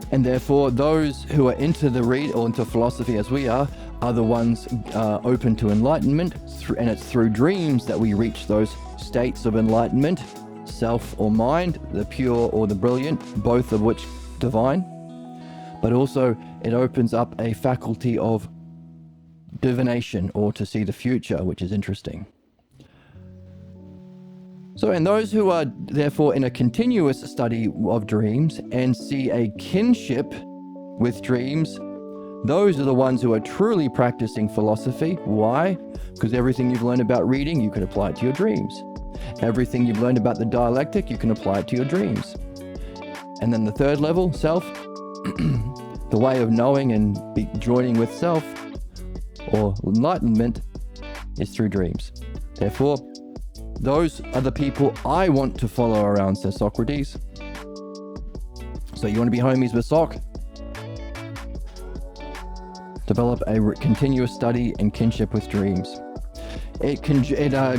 And therefore, those who are into the read or into philosophy as we are the ones open to enlightenment, and it's through dreams that we reach those states of enlightenment, self or mind, the pure or the brilliant, both of which divine. But also it opens up a faculty of divination, or to see the future, which is interesting. So, and those who are therefore in a continuous study of dreams and see a kinship with dreams, those are the ones who are truly practicing philosophy. Why? Because everything you've learned about reading, you can apply it to your dreams. Everything you've learned about the dialectic, you can apply it to your dreams. And then the third level, self, the way of knowing and joining with self, or enlightenment, is through dreams. Therefore, those are the people I want to follow around, says Socrates. So you want to be homies with Soc? Develop a continuous study and kinship with dreams. It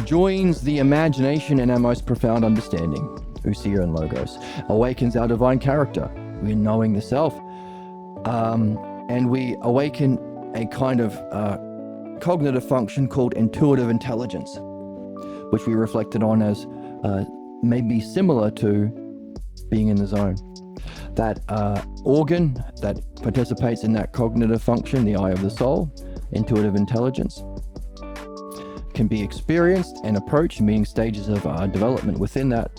joins the imagination and our most profound understanding, Ousia and Logos, awakens our divine character. We're knowing the self, and we awaken a kind of cognitive function called intuitive intelligence, which we reflected on as maybe similar to being in the zone. That organ that participates in that cognitive function, the eye of the soul, intuitive intelligence, can be experienced and approached, meaning stages of development within that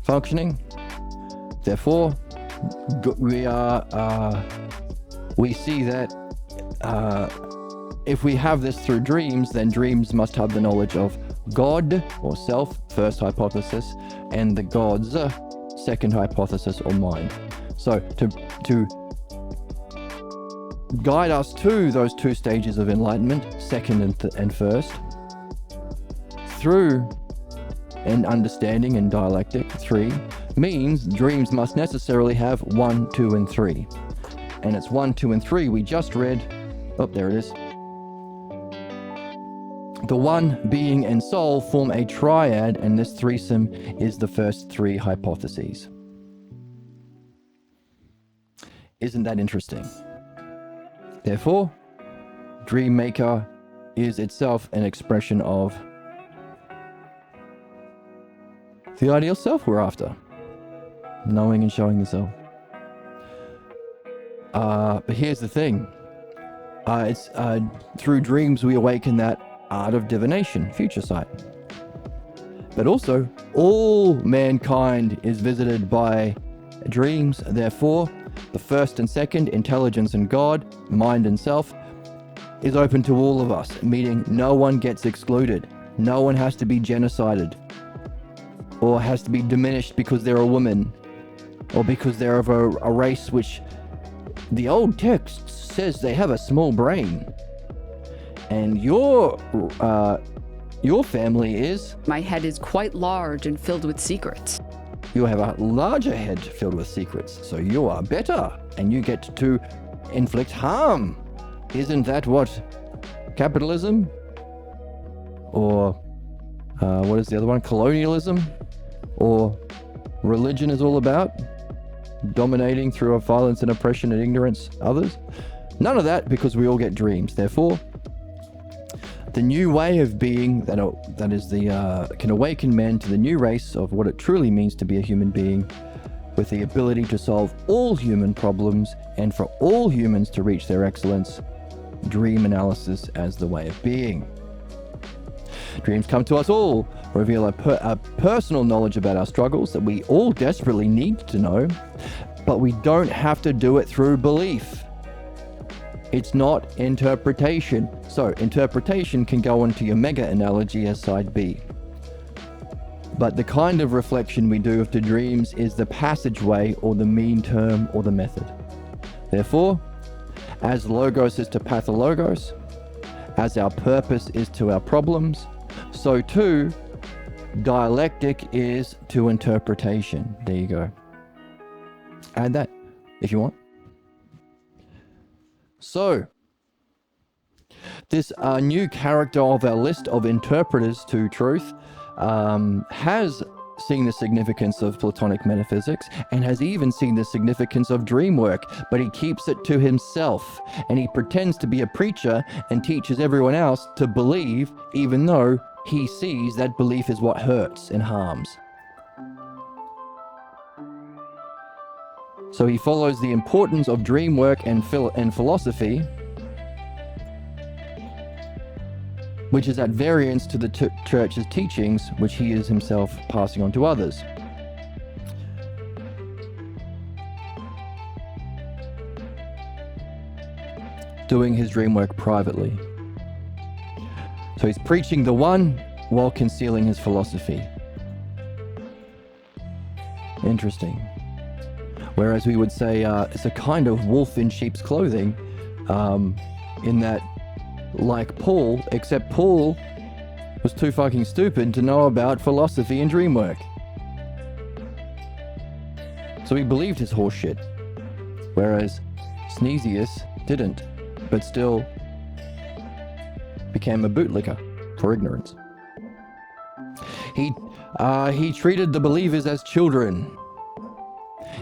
functioning. Therefore, we see that if we have this through dreams, then dreams must have the knowledge of God or self, first hypothesis, and the gods, second hypothesis or mind. So to guide us to those two stages of enlightenment, second and first, through an understanding and dialectic, 3, means dreams must necessarily have 1, 2, and 3. And it's 1, 2, and 3 we just read. Oh, there it is. The one, being, and soul form a triad, and this threesome is the first 3 hypotheses. Isn't that interesting? Therefore, Dream Maker is itself an expression of the ideal self we're after. Knowing and showing the self. But here's the thing. It's through dreams we awaken that art of divination, future sight. But also, all mankind is visited by dreams. Therefore, the first and second, intelligence and God, mind and self, is open to all of us, meaning no one gets excluded. No one has to be genocided, or has to be diminished because they're a woman, or because they're of a race which the old text says they have a small brain. And your family is... My head is quite large and filled with secrets. You have a larger head filled with secrets, so you are better, and you get to inflict harm. Isn't that what capitalism, or what is the other one, colonialism, or religion is all about? Dominating through violence and oppression and ignorance others? None of that, because we all get dreams. Therefore, the new way of being that is can awaken men to the new race of what it truly means to be a human being, with the ability to solve all human problems and for all humans to reach their excellence. Dream analysis as the way of being. Dreams come to us all, reveal a personal knowledge about our struggles that we all desperately need to know, but we don't have to do it through belief. It's not interpretation. So interpretation can go into your mega analogy as side B. But the kind of reflection we do of the dreams is the passageway, or the mean term, or the method. Therefore, as logos is to pathologos, as our purpose is to our problems, so too dialectic is to interpretation. There you go. Add that if you want. So, this new character of our list of interpreters to truth has seen the significance of Platonic metaphysics, and has even seen the significance of dream work, but he keeps it to himself, and he pretends to be a preacher and teaches everyone else to believe, even though he sees that belief is what hurts and harms. So he follows the importance of dream work and philosophy, which is at variance to the church's teachings, which he is himself passing on to others. Doing his dream work privately. So he's preaching the one while concealing his philosophy. Interesting. Whereas we would say it's a kind of wolf in sheep's clothing, in that, like Paul, except Paul was too fucking stupid to know about philosophy and dream work. So he believed his horse shit. Whereas Sneesius didn't, but still became a bootlicker for ignorance. He treated the believers as children,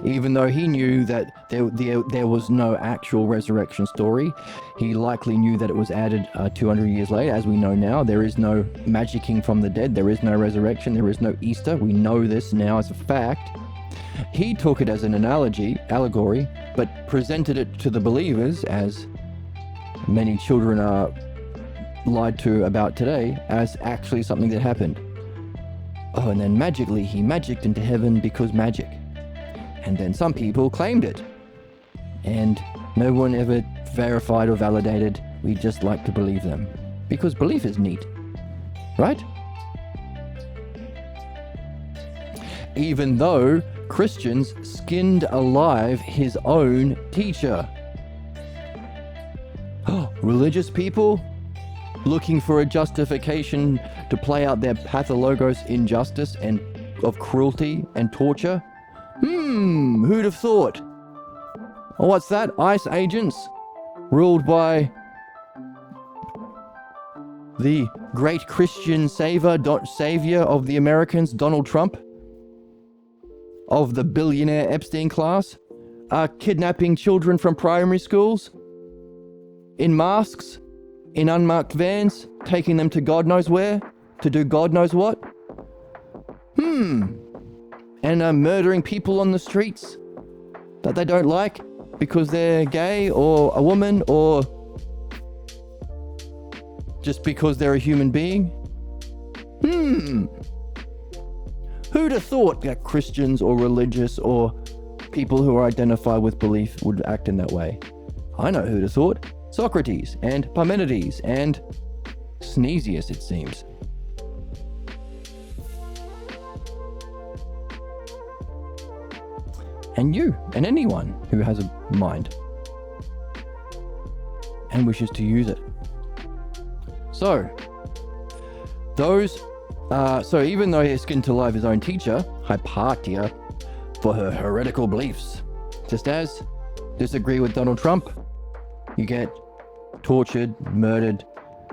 even though he knew that there was no actual resurrection story. He likely knew that it was added 200 years later. As we know now, there is no magicking from the dead. There is no resurrection. There is no Easter. We know this now as a fact. He took it as an allegory, but presented it to the believers, as many children are lied to about today, as actually something that happened. Oh, and then magically he magicked into heaven because magic. And then some people claimed it, and no one ever verified or validated. We just like to believe them, because belief is neat, right? Even though Christians skinned alive his own teacher. Religious people looking for a justification to play out their pathologos injustice and of cruelty and torture Who'd have thought? Oh, what's that? ICE agents ruled by the great Christian savior of the Americans, Donald Trump, of the billionaire Epstein class, are kidnapping children from primary schools in masks, in unmarked vans, taking them to God knows where to do God knows what. And are murdering people on the streets that they don't like because they're gay or a woman or just because they're a human being. Who'd have thought that Christians or religious or people who are identified with belief would act in that way? I know who'd have thought. Socrates and Parmenides and Sneesius, it seems. And you, and anyone who has a mind and wishes to use it. So, even though he skinned alive his own teacher, Hypatia, for her heretical beliefs, just as disagree with Donald Trump, you get tortured, murdered,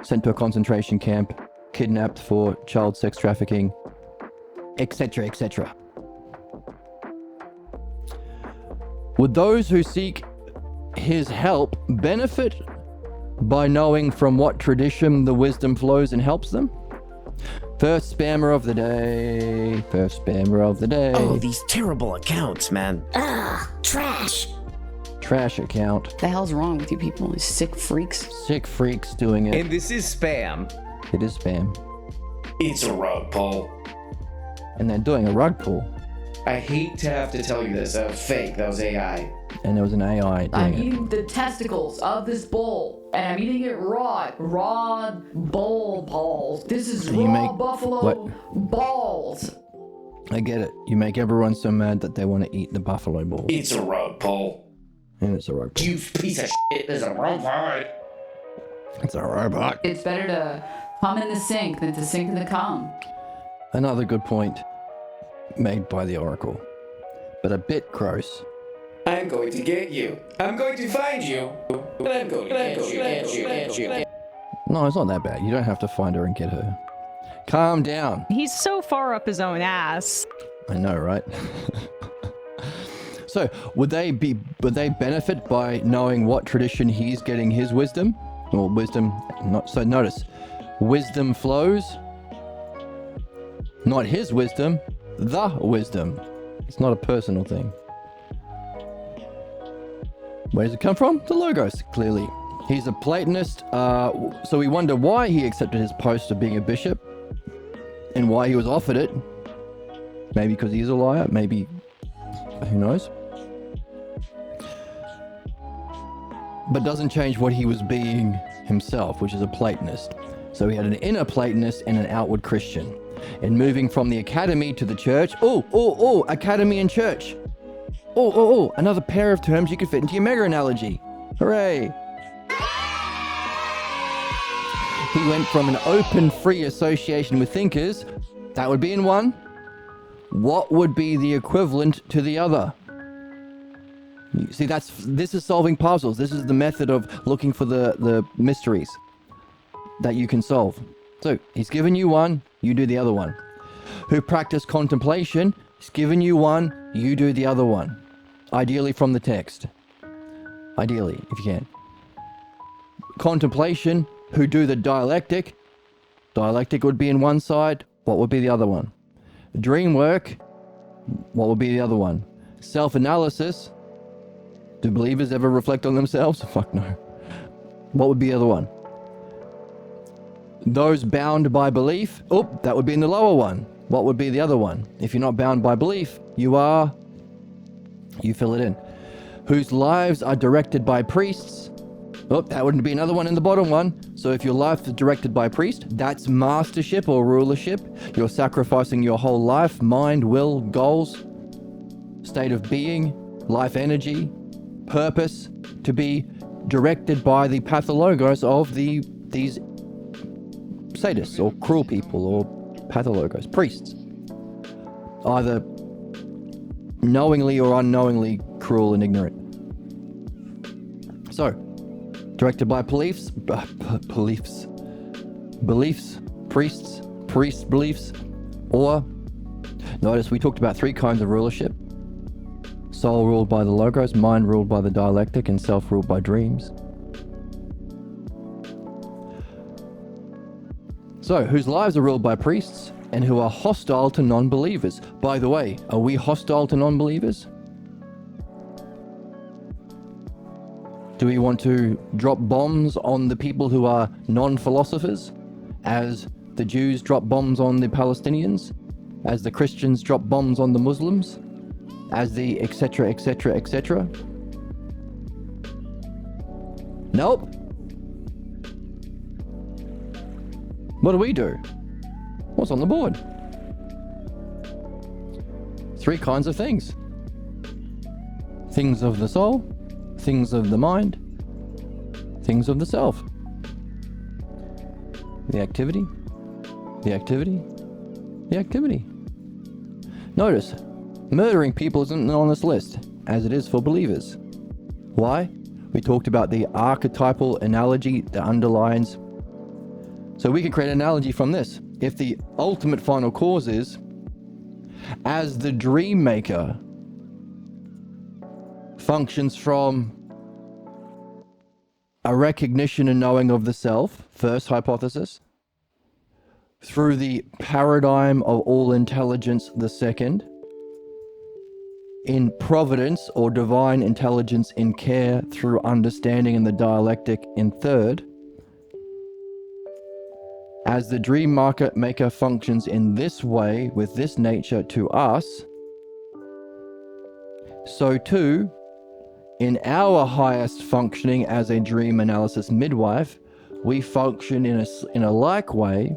sent to a concentration camp, kidnapped for child sex trafficking, etc., etc. Would those who seek his help benefit by knowing from what tradition the wisdom flows and helps them? First spammer of the day. First spammer of the day. Oh, these terrible accounts, man. Trash. Trash account. The hell's wrong with you people? You sick freaks. Sick freaks doing it. And this is spam. It is spam. It's a rug pull. And they're doing a rug pull. I hate to have to tell you this. That was fake. That was AI. And there was an AI I'm doing it. eating the testicles of this bull, and I'm eating it raw bull balls. This is You raw make- buffalo what? balls. I get it. You make everyone so mad that they want to eat the buffalo ball. It's a rug pull. And it's a rug pull. You piece of shit. There's a robot. It's a robot. It's better to come in the sink than to sink in the cum. Another good point made by the Oracle. But a bit gross. I'm going to get you. I'm going to find you. And I'm going to get you. No, it's not that bad. You don't have to find her and get her. Calm down. He's so far up his own ass. I know, right? So, would they benefit by knowing what tradition he's getting his wisdom? Or wisdom, not so notice. Wisdom flows. Not his wisdom, the wisdom. It's not a personal thing. Where does it come from? The Logos, clearly. He's a Platonist, so we wonder why he accepted his post of being a bishop and why he was offered it. Maybe because he's a liar, maybe, who knows? But doesn't change what he was being himself, which is a Platonist. So he had an inner Platonist and an outward Christian. And moving from the academy to the church, academy and church. Another pair of terms you could fit into your mega analogy. Hooray. He went from an open, free association with thinkers, that would be in one. What would be the equivalent to the other? You see, this is solving puzzles. This is the method of looking for the mysteries that you can solve. So, he's given you one, you do the other one. Who practice contemplation, he's given you one, you do the other one. Ideally from the text. Ideally, if you can. Contemplation, who do the dialectic. Dialectic would be in one side, what would be the other one? Dream work, what would be the other one? Self-analysis, do believers ever reflect on themselves? Fuck no. What would be the other one? Those bound by belief, that would be in the lower one. What would be the other one? If you're not bound by belief, you fill it in. Whose lives are directed by priests. That wouldn't be another one in the bottom one. So if your life is directed by priest, that's mastership or rulership. You're sacrificing your whole life, mind, will, goals, state of being, life energy, purpose to be directed by the pathologos of these sadists or cruel people or pathologos, priests. Either knowingly or unknowingly cruel and ignorant. So, directed by beliefs, priests' beliefs, or notice we talked about 3 kinds of rulership: soul ruled by the logos, mind ruled by the dialectic, and self ruled by dreams. So, whose lives are ruled by priests and who are hostile to non-believers. By the way, are we hostile to non-believers? Do we want to drop bombs on the people who are non-philosophers, as the Jews drop bombs on the Palestinians, as the Christians drop bombs on the Muslims, as the etc, etc, etc? Nope. What do we do? What's on the board? 3 kinds of things. Things of the soul, things of the mind, things of the self. The activity, the activity, the activity. Notice, murdering people isn't on this list, as it is for believers. Why? We talked about the archetypal analogy that underlines. So we can create an analogy from this. If the ultimate final cause is, as the dream maker functions from a recognition and knowing of the self, first hypothesis, through the paradigm of all intelligence, the second, in providence or divine intelligence in care through understanding in the dialectic in third, as the dream maker functions in this way with this nature to us, so too, in our highest functioning as a dream analysis midwife, we function in a like way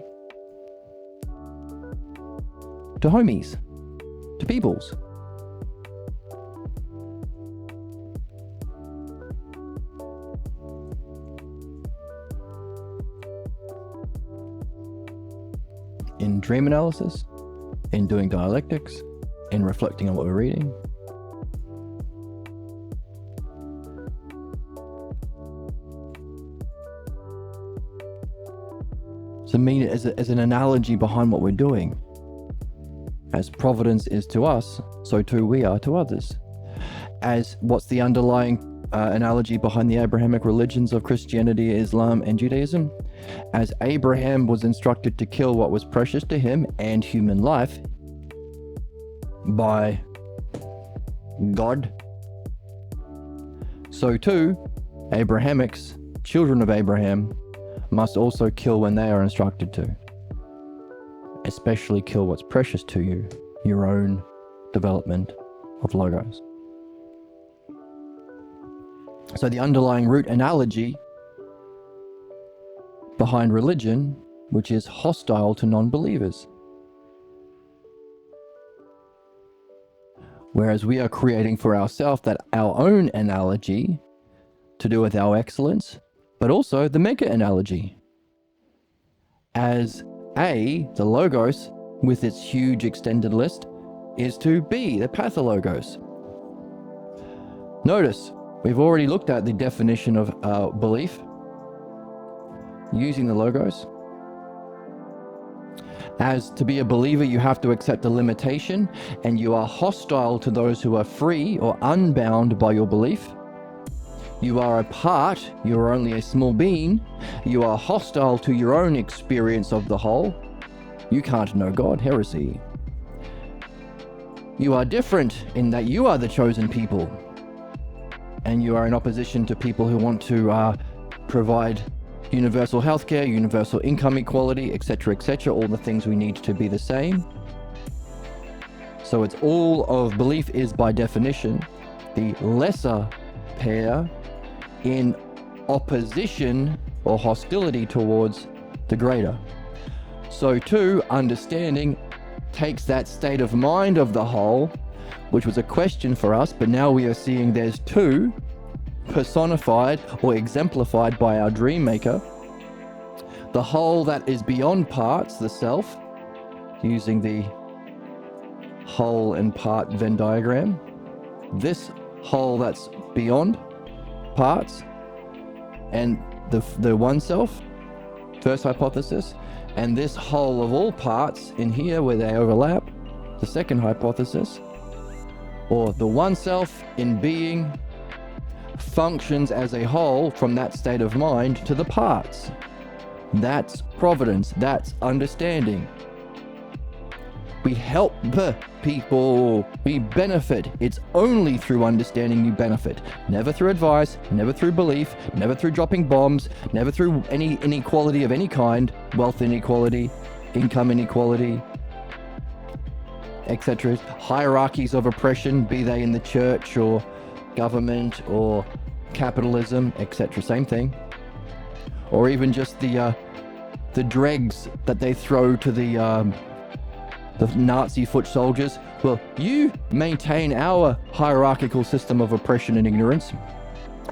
to homies, to peoples. In dream analysis, in doing dialectics, in reflecting on what we're reading. So mean it as an analogy behind what we're doing. As providence is to us, so too we are to others. As what's the underlying analogy behind the Abrahamic religions of Christianity, Islam, and Judaism? As Abraham was instructed to kill what was precious to him and human life by God, so too Abrahamics, children of Abraham, must also kill when they are instructed to. Especially kill what's precious to you, your own development of logos. So the underlying root analogy behind religion, which is hostile to non-believers. Whereas we are creating for ourselves that our own analogy to do with our excellence, but also the mega analogy. As A, the logos, with its huge extended list, is to B, the pathologos. Notice, we've already looked at the definition of belief using the logos. As to be a believer, you have to accept a limitation, and you are hostile to those who are free or unbound by your belief. You are a part, you are only a small being. You are hostile to your own experience of the whole. You can't know God, heresy. You are different in that you are the chosen people. And you are in opposition to people who want to provide universal healthcare, universal income equality, etc., all the things we need to be the same. So it's all of belief is by definition the lesser pair in opposition or hostility towards the greater. So too, understanding takes that state of mind of the whole, which was a question for us, but now we are seeing there's two personified or exemplified by our dream maker. The whole that is beyond parts, the self, using the whole and part Venn diagram. This whole that's beyond parts, and the one self, first hypothesis, and this whole of all parts in here where they overlap, the second hypothesis, or the one self in being functions as a whole from that state of mind to the parts. That's providence, that's understanding. We help people, we benefit. It's only through understanding you benefit. Never through advice, never through belief, never through dropping bombs, never through any inequality of any kind, wealth inequality, income inequality, etc. Hierarchies of oppression, be they in the church or government or capitalism, etc. Same thing. Or even just the dregs that they throw to the Nazi foot soldiers. Well, you maintain our hierarchical system of oppression and ignorance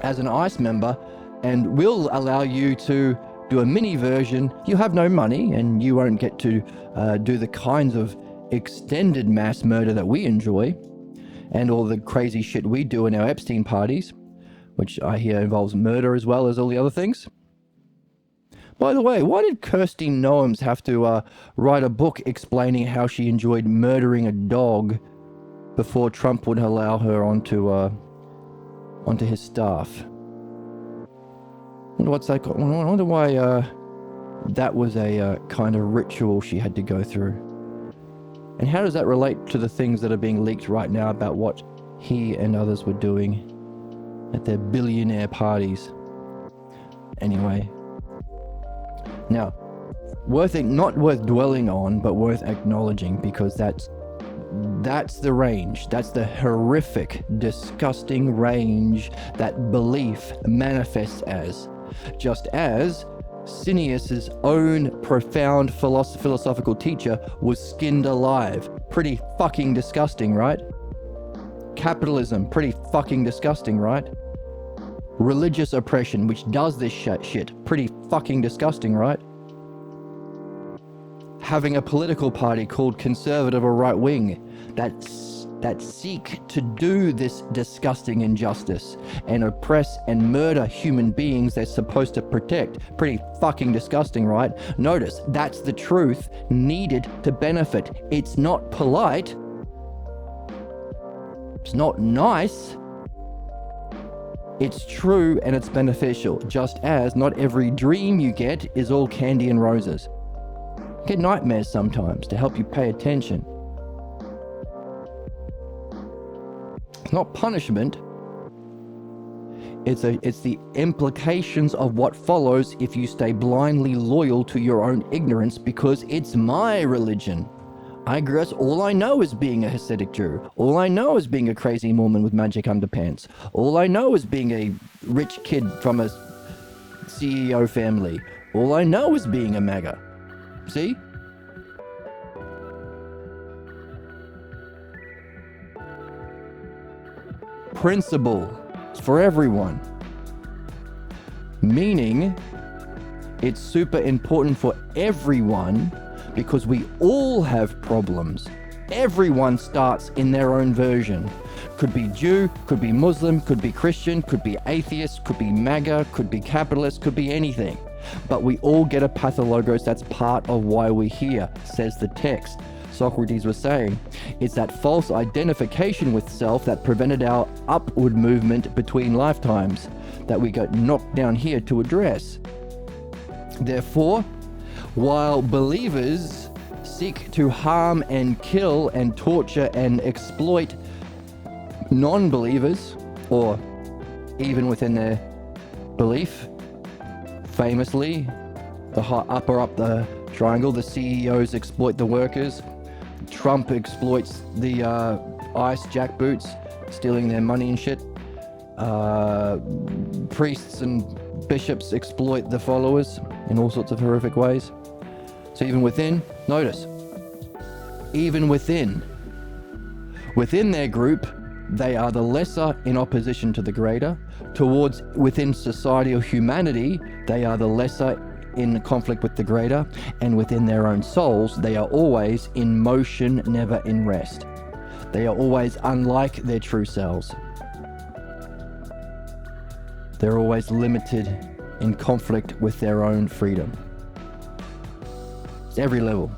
as an ICE member, and we'll allow you to do a mini version. You have no money, and you won't get to do the kinds of extended mass murder that we enjoy, and all the crazy shit we do in our Epstein parties, which I hear involves murder as well as all the other things. By the way, why did Kirsty Noems have to write a book explaining how she enjoyed murdering a dog before Trump would allow her onto his staff? I wonder why that was a kind of ritual she had to go through. And how does that relate to the things that are being leaked right now about what he and others were doing at their billionaire parties? Anyway. Now, not worth dwelling on, but worth acknowledging, because that's the range. That's the horrific, disgusting range that belief manifests as. Just as Cineas's own profound philosophical teacher was skinned alive. Pretty fucking disgusting, right? Capitalism, pretty fucking disgusting, right? Religious oppression, which does this shit, pretty fucking disgusting, right? Having a political party called conservative or right wing that seek to do this disgusting injustice and oppress and murder human beings they're supposed to protect. Pretty fucking disgusting, right? Notice, that's the truth needed to benefit. It's not polite. It's not nice. It's true and it's beneficial, just as not every dream you get is all candy and roses. You get nightmares sometimes to help you pay attention. It's not punishment. It's the implications of what follows if you stay blindly loyal to your own ignorance, because it's my religion. I guess all I know is being a Hasidic Jew. All I know is being a crazy Mormon with magic underpants. All I know is being a rich kid from a CEO family. All I know is being a MAGA. See? Principle for everyone. Meaning, it's super important for everyone, because we all have problems. Everyone starts in their own version. Could be Jew, could be Muslim, could be Christian, could be atheist, could be MAGA, could be capitalist, could be anything. But we all get a pathologos. That's part of why we're here, says the text. Socrates was saying, it's that false identification with self that prevented our upward movement between lifetimes that we got knocked down here to address. Therefore, while believers seek to harm and kill and torture and exploit non-believers, or even within their belief, famously, up the triangle, the CEOs exploit the workers. Trump exploits the ICE jackboots, stealing their money and shit. Priests and bishops exploit the followers in all sorts of horrific ways. So even within, notice, even within their group, they are the lesser in opposition to the greater. Within society or humanity, they are the lesser in conflict with the greater, and within their own souls, they are always in motion, never in rest. They are always unlike their true selves. They're always limited in conflict with their own freedom. It's every level.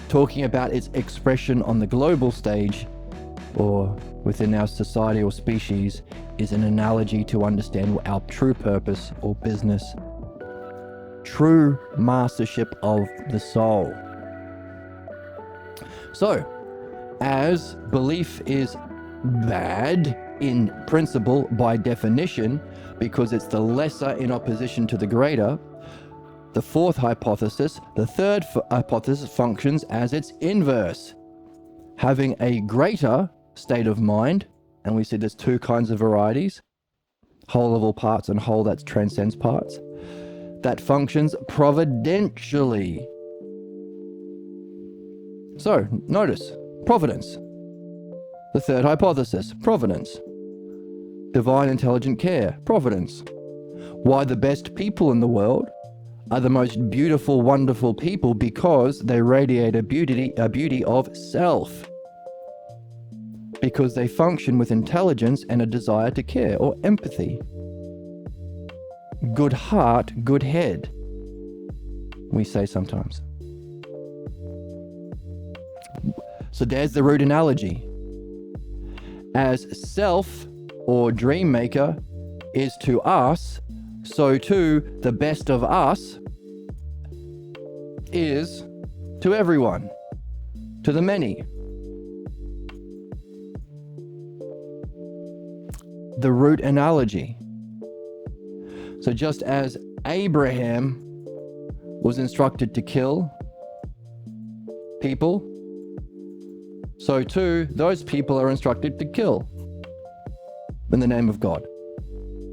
Talking about its expression on the global stage or within our society or species is an analogy to understand our true purpose or business, true mastership of the soul. So, as belief is bad in principle by definition, because it's the lesser in opposition to the greater, the fourth hypothesis, the third hypothesis, functions as its inverse, having a greater state of mind. And we see there's two kinds of varieties, whole of all parts and whole that transcends parts, that functions providentially. So notice, providence. The third hypothesis, providence. Divine intelligent care, providence. Why the best people in the world are the most beautiful, wonderful people? Because they radiate a beauty of self. Because they function with intelligence and a desire to care or empathy. Good heart, good head, we say sometimes. So there's the root analogy. As self or dream maker is to us, so too the best of us is to everyone, to the many. The root analogy. So just as Abraham was instructed to kill people, so too those people are instructed to kill in the name of God,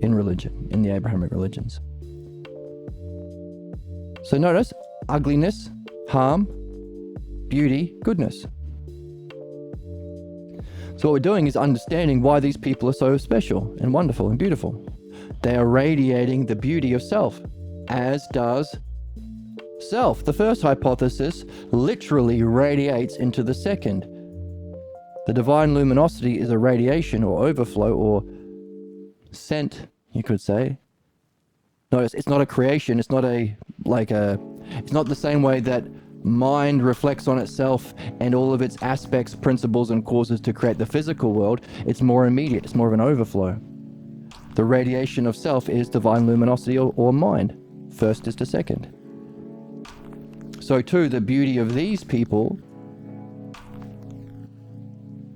in religion, in the Abrahamic religions. So notice ugliness, harm, beauty, goodness. So what we're doing is understanding why these people are so special and wonderful and beautiful. They are radiating the beauty of self, as does self. The first hypothesis literally radiates into the second. The divine luminosity is a radiation or overflow or scent, you could say. Notice it's not a creation. It's not it's not the same way that mind reflects on itself and all of its aspects, principles, and causes to create the physical world. It's more immediate. It's more of an overflow. The radiation of self is divine luminosity or mind. First is to second. So too, the beauty of these people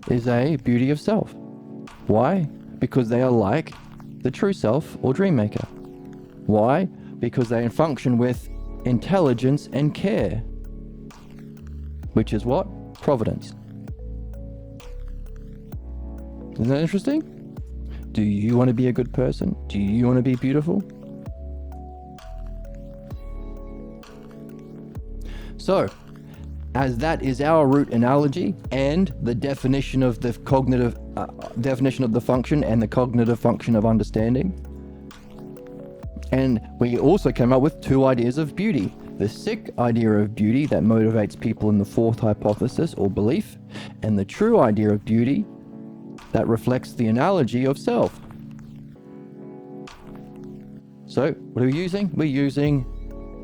is a beauty of self. Why? Because they are like the true self or dream maker. Why? Because they function with intelligence and care, which is what? Providence. Isn't that interesting? Do you want to be a good person? Do you want to be beautiful? So, as that is our root analogy and the definition of the cognitive definition of the function and the cognitive function of understanding. And we also came up with two ideas of beauty. The sick idea of beauty that motivates people in the fourth hypothesis or belief, and the true idea of beauty that reflects the analogy of self. So, what are we using? We're using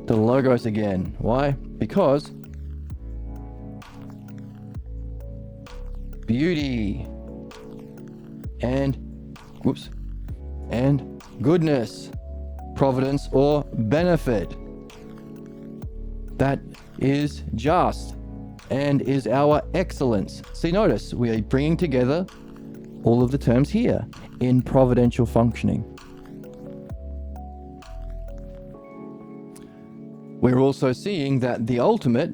the logos again. Why? Because beauty and goodness, providence or benefit, that is just and is our excellence. See, notice we are bringing together all of the terms here in providential functioning. We're also seeing that the ultimate,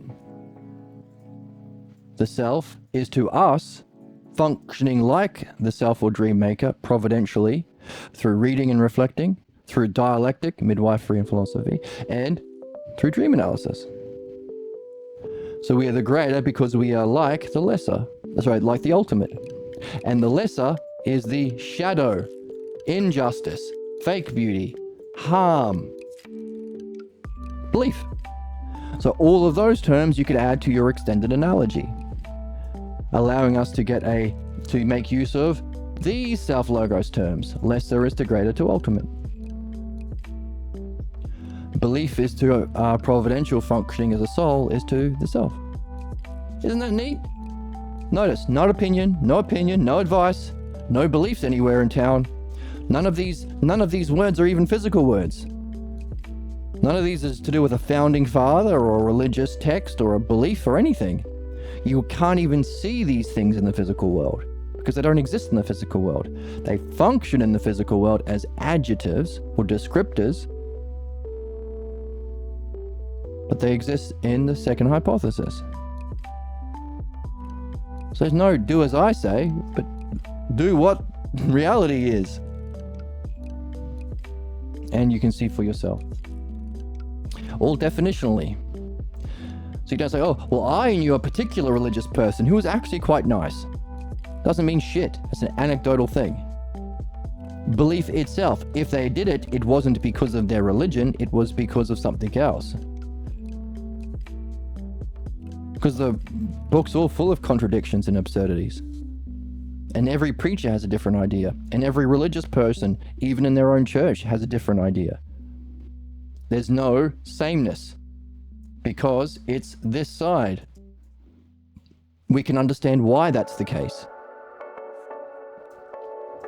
the self, is to us functioning like the self or dream maker providentially through reading and reflecting, through dialectic, midwifery and philosophy, and through dream analysis. So we are the greater because we are like the lesser. That's right, like the ultimate. And the lesser is the shadow, injustice, fake beauty, harm, belief. So all of those terms you could add to your extended analogy. allowing us to make use of these self-logos terms. Lesser is to greater to ultimate. Belief is to providential, functioning as a soul is to the self. Isn't that neat? Notice, no opinion, no advice, no beliefs anywhere in town. None of these words are even physical words. None of these is to do with a founding father or a religious text or a belief or anything. You can't even see these things in the physical world because they don't exist in the physical world. They function in the physical world as adjectives or descriptors, but they exist in the second hypothesis. So there's no do as I say, but do what reality is. And you can see for yourself. All definitionally. So you don't say, oh, well, I knew a particular religious person who was actually quite nice. Doesn't mean shit. It's an anecdotal thing. Belief itself, if they did it, it wasn't because of their religion, it was because of something else. Because the book's all full of contradictions and absurdities. And every preacher has a different idea. And every religious person, even in their own church, has a different idea. There's no sameness. Because it's this side. We can understand why that's the case.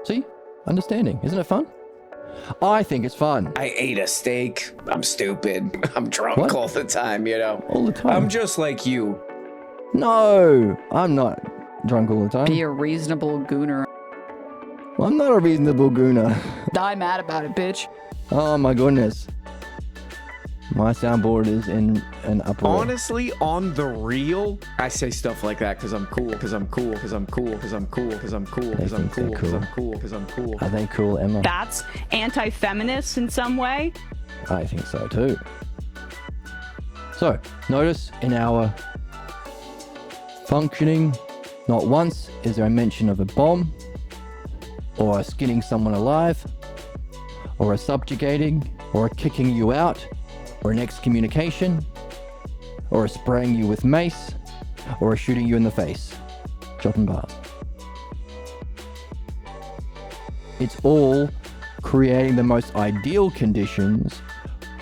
See? Understanding. Isn't it fun? I think it's fun. I ate a steak. I'm stupid. I'm drunk What? all the time, you know. All the time. I'm just like you. No, I'm not drunk all the time. Be a reasonable gooner. Well, I'm not a reasonable gooner. Die mad about it, bitch. Oh my goodness. My soundboard is in an uproar. Honestly, on the real, I say stuff like that because I'm cool, because I'm cool, because I'm cool, because I'm cool, because I'm cool, because I'm think they're cool, because cool. I'm cool, because I'm cool. Are they cool, Emma? That's anti-feminist in some way. I think so too. So, notice in our functioning, not once is there a mention of a bomb, or a skinning someone alive, or a subjugating, or a kicking you out, or an excommunication, or a spraying you with mace, or a shooting you in the face. Chopping bars. It's all creating the most ideal conditions,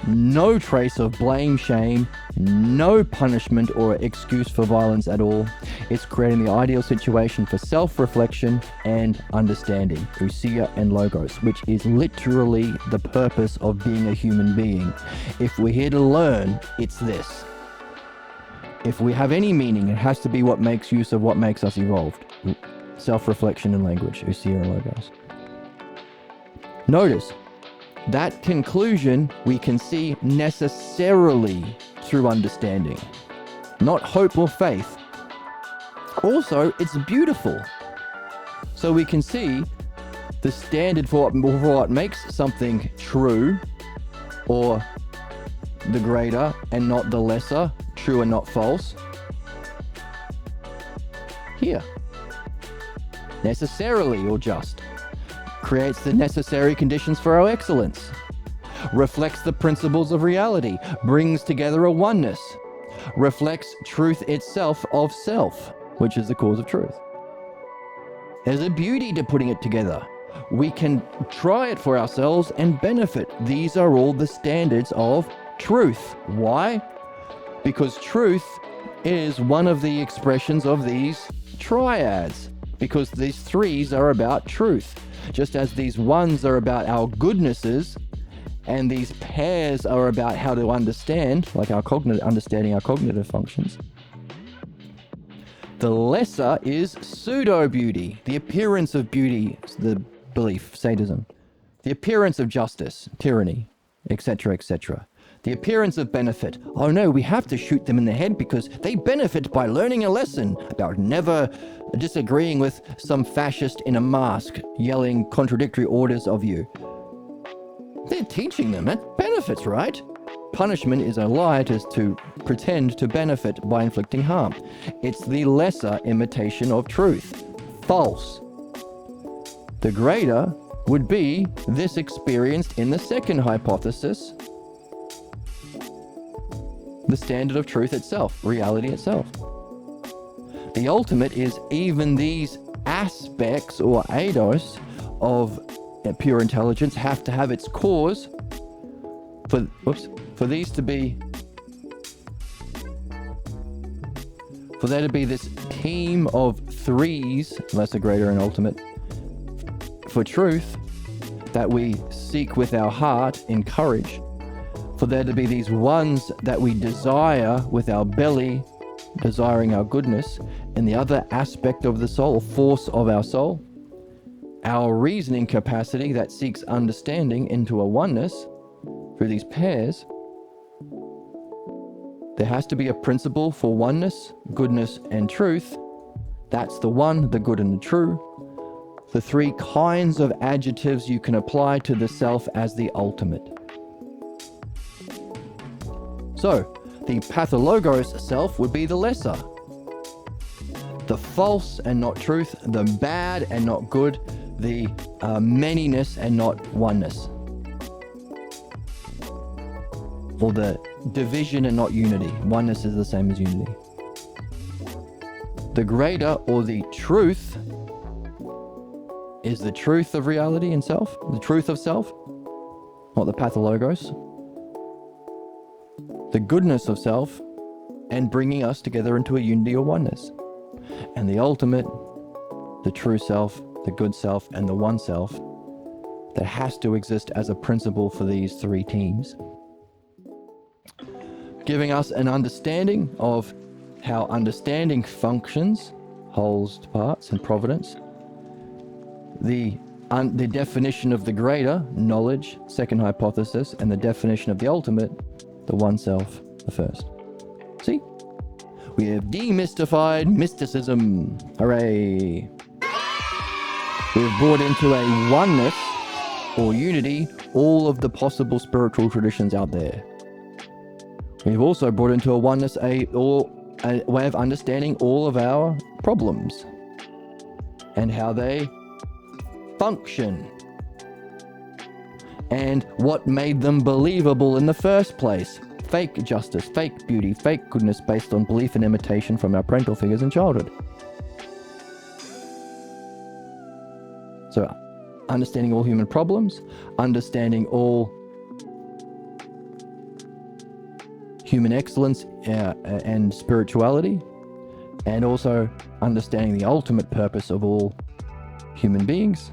no trace of blame, shame, no punishment or excuse for violence at all. It's creating the ideal situation for self-reflection and understanding, ousia and logos, which is literally the purpose of being a human being. If we're here to learn, it's this. If we have any meaning, it has to be what makes use of what makes us evolved. Self-reflection and language, ousia and logos. Notice, that conclusion we can see necessarily through understanding, not hope or faith. Also, it's beautiful. So we can see the standard for what makes something true, or the greater and not the lesser, true and not false. Here. Necessarily or just. Creates the necessary conditions for our excellence, reflects the principles of reality, brings together a oneness, reflects truth itself of self, which is the cause of truth. There's a beauty to putting it together. We can try it for ourselves and benefit. These are all the standards of truth. Why? Because truth is one of the expressions of these triads, because these threes are about truth. Just as these ones are about our goodnesses, and these pairs are about how to understand, like understanding our cognitive functions. The lesser is pseudo-beauty, the appearance of beauty, the belief, sadism, the appearance of justice, tyranny, etc., etc. The appearance of benefit. Oh no, we have to shoot them in the head because they benefit by learning a lesson about never disagreeing with some fascist in a mask yelling contradictory orders of you. They're teaching them. That benefits, right? Punishment is a lie to pretend to benefit by inflicting harm. It's the lesser imitation of truth. False. The greater would be this experienced in the second hypothesis, the standard of truth itself, reality itself. The ultimate is even these aspects or eidos of pure intelligence have to have its cause for these to be, for there to be this team of threes, lesser, greater, and ultimate, for truth that we seek with our heart in courage, for there to be these ones that we desire with our belly, desiring our goodness, and the other aspect of the soul, force of our soul, our reasoning capacity that seeks understanding into a oneness through these pairs. There has to be a principle for oneness, goodness, and truth. That's the one, the good, and the true. The three kinds of adjectives you can apply to the self as the ultimate. So, the pathologos self would be the lesser. The false and not truth, the bad and not good, the manyness and not oneness. Or the division and not unity. Oneness is the same as unity. The greater or the truth is the truth of reality and self, the truth of self, not the pathologos. The goodness of self, and bringing us together into a unity or oneness. And the ultimate, the true self, the good self, and the one self that has to exist as a principle for these three teams. Giving us an understanding of how understanding functions, wholes, parts, and providence. The definition of the greater, knowledge, second hypothesis, and the definition of the ultimate, the one self, the first. See? We have demystified mysticism. Hooray! We've brought into a oneness or unity all of the possible spiritual traditions out there. We've also brought into a oneness a way of understanding all of our problems and how they function and what made them believable in the first place. Fake justice, fake beauty, fake goodness based on belief and imitation from our parental figures in childhood. So, understanding all human problems, understanding all human excellence and spirituality, and also understanding the ultimate purpose of all human beings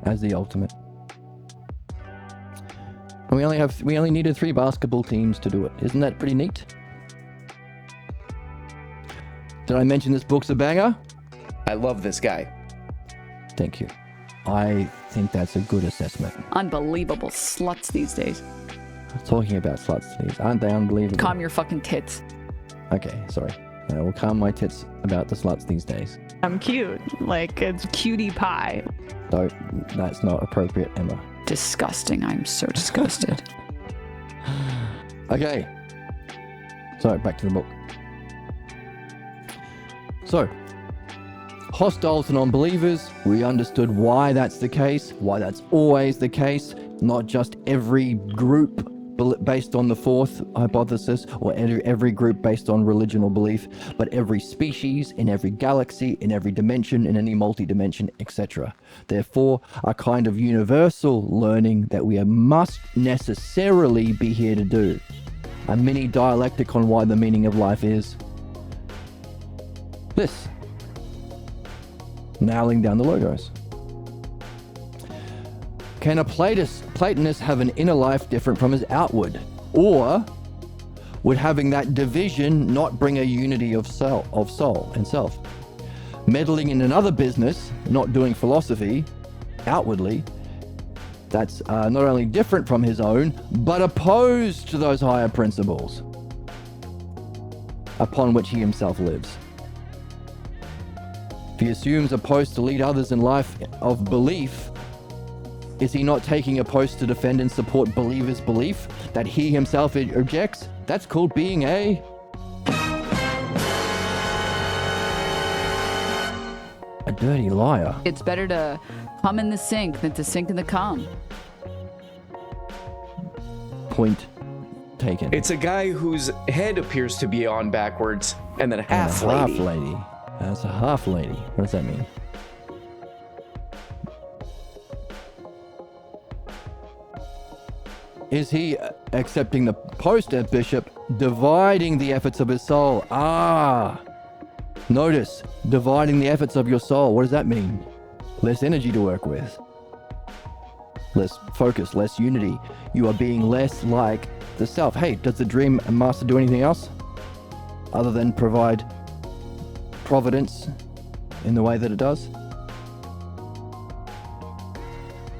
as the ultimate. And we only needed 3 basketball teams to do it. Isn't that pretty neat? Did I mention this book's a banger? I love this guy. Thank you. I think that's a good assessment. Unbelievable sluts these days. Talking about sluts, please. Aren't they unbelievable? Calm your fucking tits. Okay, sorry. I will calm my tits about the sluts these days. I'm cute. Like, it's cutie pie. So that's not appropriate, Emma. Disgusting. I'm so disgusted. Okay. So back to the book. So, hostile to non-believers, we understood why that's the case, why that's always the case, not just every group based on the fourth hypothesis or every group based on religion or belief, but every species in every galaxy, in every dimension, in any multi-dimension, etc. Therefore, a kind of universal learning that we must necessarily be here to do. A mini dialectic on why the meaning of life is this. Nailing down the logos. Can a Platonist have an inner life different from his outward? Or would having that division not bring a unity of soul and self? Meddling in another business, not doing philosophy, outwardly, that's not only different from his own, but opposed to those higher principles upon which he himself lives. If he assumes a post to lead others in life of belief, is he not taking a post to defend and support believers' belief that he himself objects? That's called being a dirty liar. It's better to come in the sink than to sink in the cum. Point taken? It's a guy whose head appears to be on backwards, and then a And half a lady. half lady. That's a half lady. What does that mean? Is he accepting the post at Bishop, dividing the efforts of his soul? Ah! Notice, dividing the efforts of your soul. What does that mean? Less energy to work with. Less focus, less unity. You are being less like the self. Hey, does the Dream Master do anything else other than provide providence in the way that it does?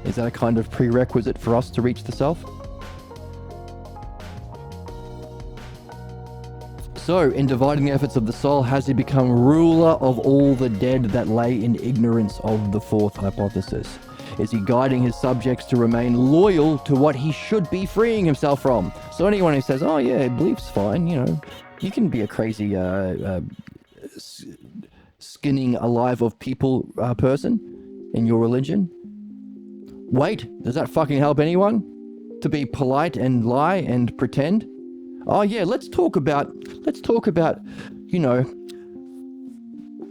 Is that a kind of prerequisite for us to reach the self? So, in dividing the efforts of the soul, has he become ruler of all the dead that lay in ignorance of the fourth hypothesis? Is he guiding his subjects to remain loyal to what he should be freeing himself from? So anyone who says, oh yeah, belief's fine, you know, you can be a crazy skinning alive of people person in your religion. Wait, does that fucking help anyone? To be polite and lie and pretend? Oh yeah, let's talk about, you know,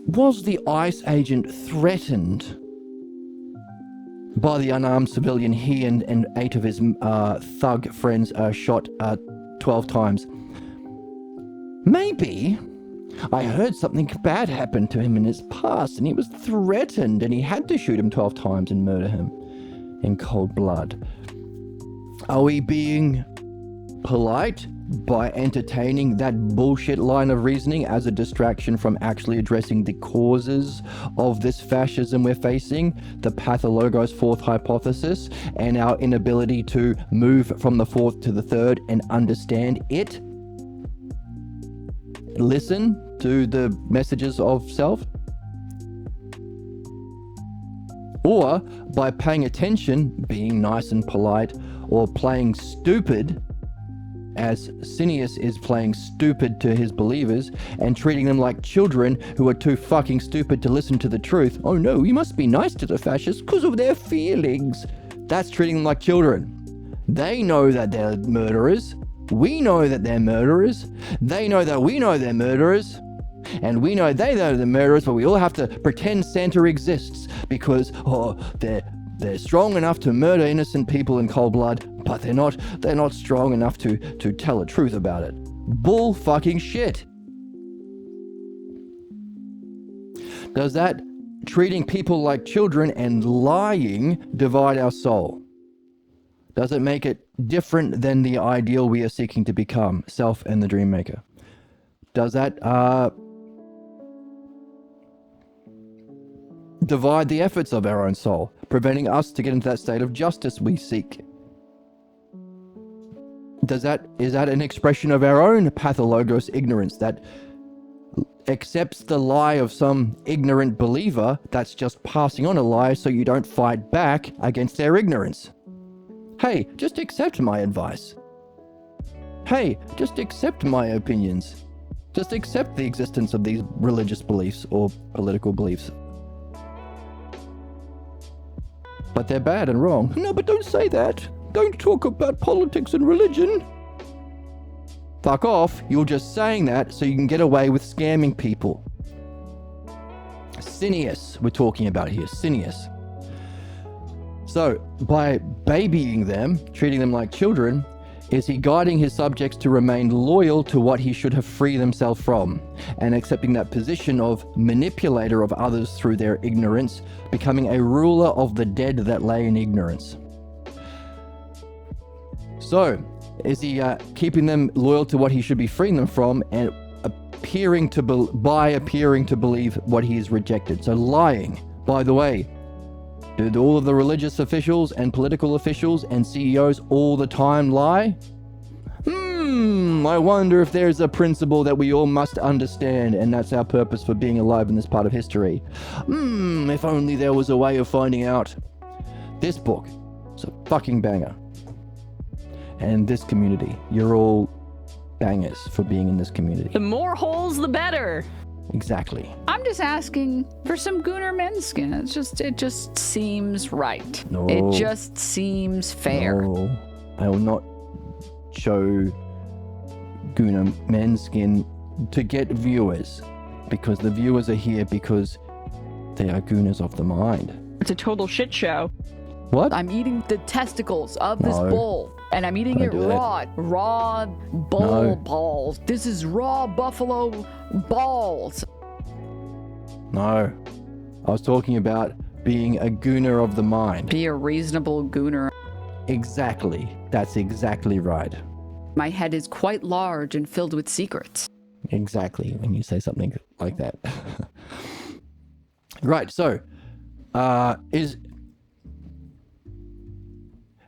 was the ICE agent threatened by the unarmed civilian he and 8 of his thug friends shot 12 times? Maybe. I heard something bad happened to him in his past and he was threatened and he had to shoot him 12 times and murder him in cold blood. Are we being polite by entertaining that bullshit line of reasoning as a distraction from actually addressing the causes of this fascism we're facing, the pathologos fourth hypothesis, and our inability to move from the fourth to the third and understand it? Listen to the messages of self? Or by paying attention, being nice and polite, or playing stupid, as Cineas is playing stupid to his believers and treating them like children who are too fucking stupid to listen to the truth. Oh no, you must be nice to the fascists because of their feelings. That's treating them like children. They know that they're murderers. We know that they're murderers. They know that we know they're murderers. And we know they know they're murderers, but we all have to pretend Santa exists because, they're strong enough to murder innocent people in cold blood, but they're not strong enough to tell the truth about it. Bull fucking shit. Does that treating people like children and lying divide our soul? Does it make it different than the ideal we are seeking to become, self and the dream maker? Does that divide the efforts of our own soul, preventing us to get into that state of justice we seek? Is that an expression of our own pathologos ignorance that accepts the lie of some ignorant believer that's just passing on a lie so you don't fight back against their ignorance? Hey, just accept my advice. Hey, just accept my opinions. Just accept the existence of these religious beliefs or political beliefs. But they're bad and wrong. No, but don't say that. Don't talk about politics and religion. Fuck off. You're just saying that so you can get away with scamming people. Cineas, we're talking about here. Cineas. So, by babying them, treating them like children, is he guiding his subjects to remain loyal to what he should have freed themselves from, and accepting that position of manipulator of others through their ignorance, becoming a ruler of the dead that lay in ignorance? So, is he keeping them loyal to what he should be freeing them from, and appearing to believe what he has rejected? So lying. By the way, did all of the religious officials and political officials and CEOs all the time lie? I wonder if there's a principle that we all must understand, and that's our purpose for being alive in this part of history. If only there was a way of finding out. This book is a fucking banger. And this community, you're all bangers for being in this community. The more holes, the better. Exactly. I'm just asking for some Gunnar Menskin. It just seems right. No. It just seems fair. No, I will not show Guna Menskin to get viewers, because the viewers are here because they are Gunas of the mind. It's a total shit show. What? I'm eating the testicles of this No. bull, and I'm eating Don't it do that. raw. Raw bull No. balls. This is raw buffalo balls. No. I was talking about being a Guna of the mind. Be a reasonable gooner. Exactly. That's exactly right. My head is quite large and filled with secrets. Exactly, when you say something like that. Right, so,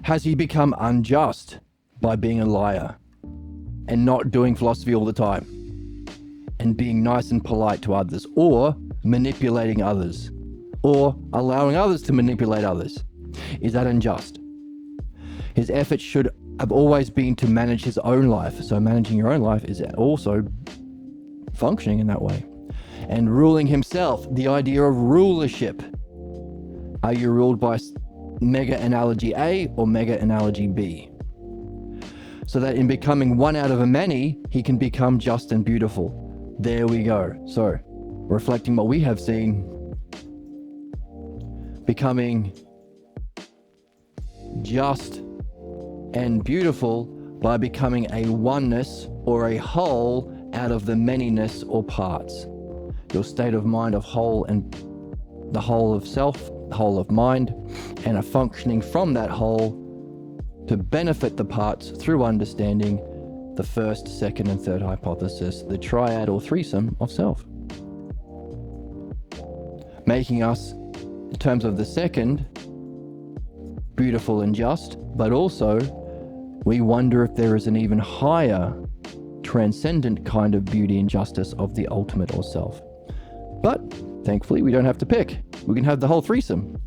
has he become unjust by being a liar and not doing philosophy all the time and being nice and polite to others, or manipulating others, or allowing others to manipulate others? Is that unjust? His efforts should have always been to manage his own life. So managing your own life is also functioning in that way. And ruling himself, the idea of rulership. Are you ruled by mega analogy A or mega analogy B? So that in becoming one out of a many, he can become just and beautiful. There we go. So, reflecting what we have seen, becoming just and beautiful by becoming a oneness or a whole out of the manyness or parts. Your state of mind of whole, and the whole of self, the whole of mind, and a functioning from that whole to benefit the parts through understanding the first, second, and third hypothesis, the triad or threesome of self. Making us, in terms of the second, beautiful and just, but also we wonder if there is an even higher transcendent kind of beauty and justice of the ultimate or self. But thankfully we don't have to pick. We can have the whole threesome.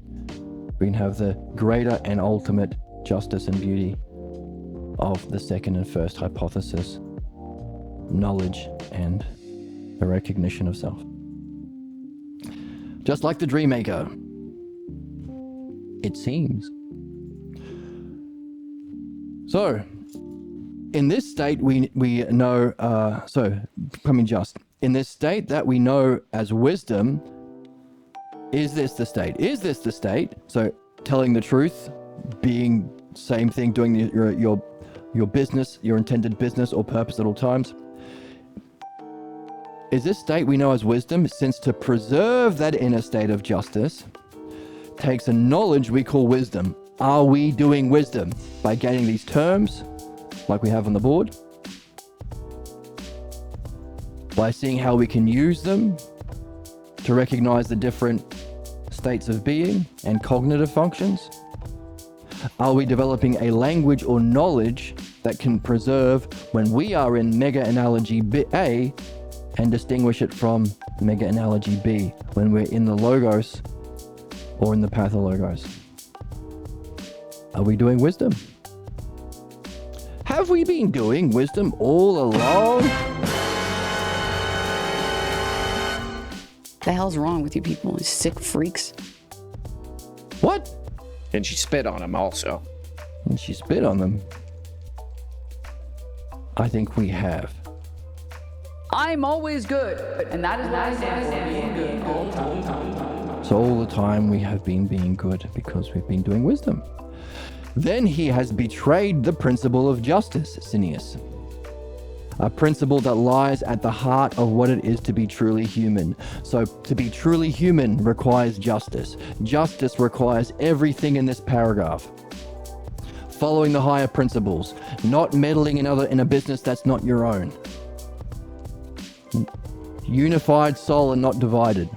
We can have the greater and ultimate justice and beauty of the second and first hypothesis, knowledge and the recognition of self. Just like the Dreammaker, it seems. So, in this state, we know, becoming just. In this state that we know as wisdom, is this the state? Is this the state? So, telling the truth, being same thing, doing your business, your intended business or purpose at all times. Is this state we know as wisdom, since to preserve that inner state of justice takes a knowledge we call wisdom. Are we doing wisdom by gaining these terms, like we have on the board? By seeing how we can use them to recognize the different states of being and cognitive functions? Are we developing a language or knowledge that can preserve when we are in mega analogy A and distinguish it from mega analogy B when we're in the logos or in the pathologos? Are we doing wisdom? Have we been doing wisdom all along? The hell's wrong with you people? You sick freaks. What? And she spit on him also. And she spit on them. I think we have. I'm always good, and that is what I stand for, being good all the time. So all the time we have been being good because we've been doing wisdom. Then he has betrayed the principle of justice, Cineas. A principle that lies at the heart of what it is to be truly human. So to be truly human requires justice. Justice requires everything in this paragraph. Following the higher principles, not meddling in a business that's not your own. Unified soul and not divided.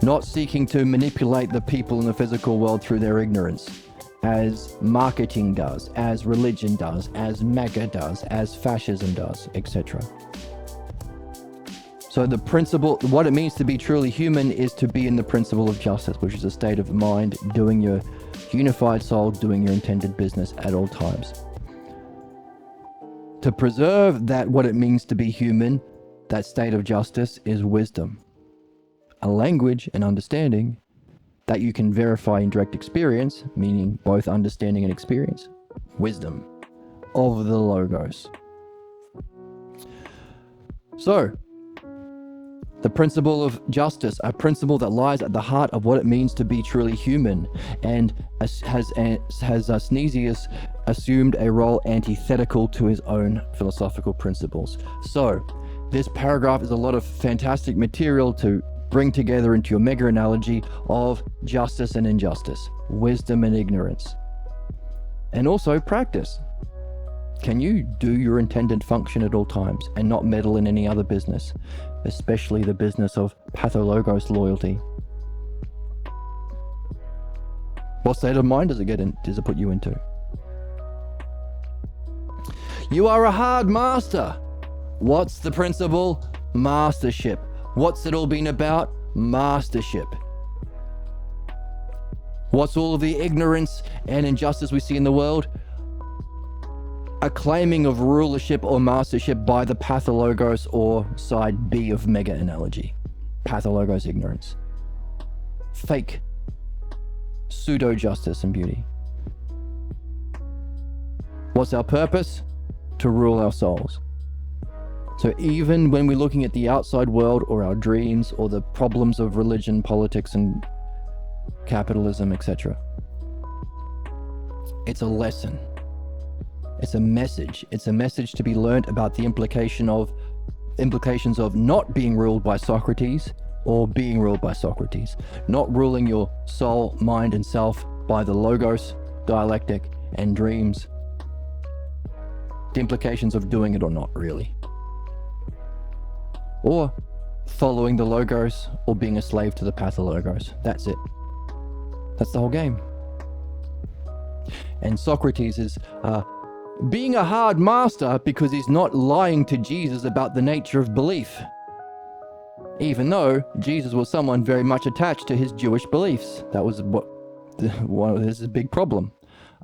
Not seeking to manipulate the people in the physical world through their ignorance, as marketing does, as religion does, as MAGA does, as fascism does, etc. So the principle, what it means to be truly human is to be in the principle of justice, which is a state of mind, doing your unified soul, doing your intended business at all times. To preserve that, what it means to be human, that state of justice, is wisdom. A language and understanding that you can verify in direct experience, meaning both understanding and experience. Wisdom of the logos. So, the principle of justice, a principle that lies at the heart of what it means to be truly human, and has Synesius assumed a role antithetical to his own philosophical principles. So, this paragraph is a lot of fantastic material to bring together into your mega analogy of justice and injustice, wisdom and ignorance, and also practice. Can you do your intended function at all times and not meddle in any other business, especially the business of pathologos loyalty? What state of mind does it put you into? You are a hard master. What's the principle? Mastership. What's it all been about? Mastership. What's all of the ignorance and injustice we see in the world? A claiming of rulership or mastership by the pathologos, or side B of mega analogy. Pathologos ignorance. Fake. Pseudo justice and beauty. What's our purpose? To rule our souls. So even when we're looking at the outside world or our dreams or the problems of religion, politics, and capitalism, etc., it's a lesson. It's a message. It's a message to be learned about the implications of not being ruled by Socrates or being ruled by Socrates. Not ruling your soul, mind, and self by the logos, dialectic, and dreams. The implications of doing it or not, really. Or following the logos or being a slave to the pathologos. That's it. That's the whole game. And Socrates is being a hard master because he's not lying to Jesus about the nature of belief. Even though Jesus was someone very much attached to his Jewish beliefs. That was one of his big problem.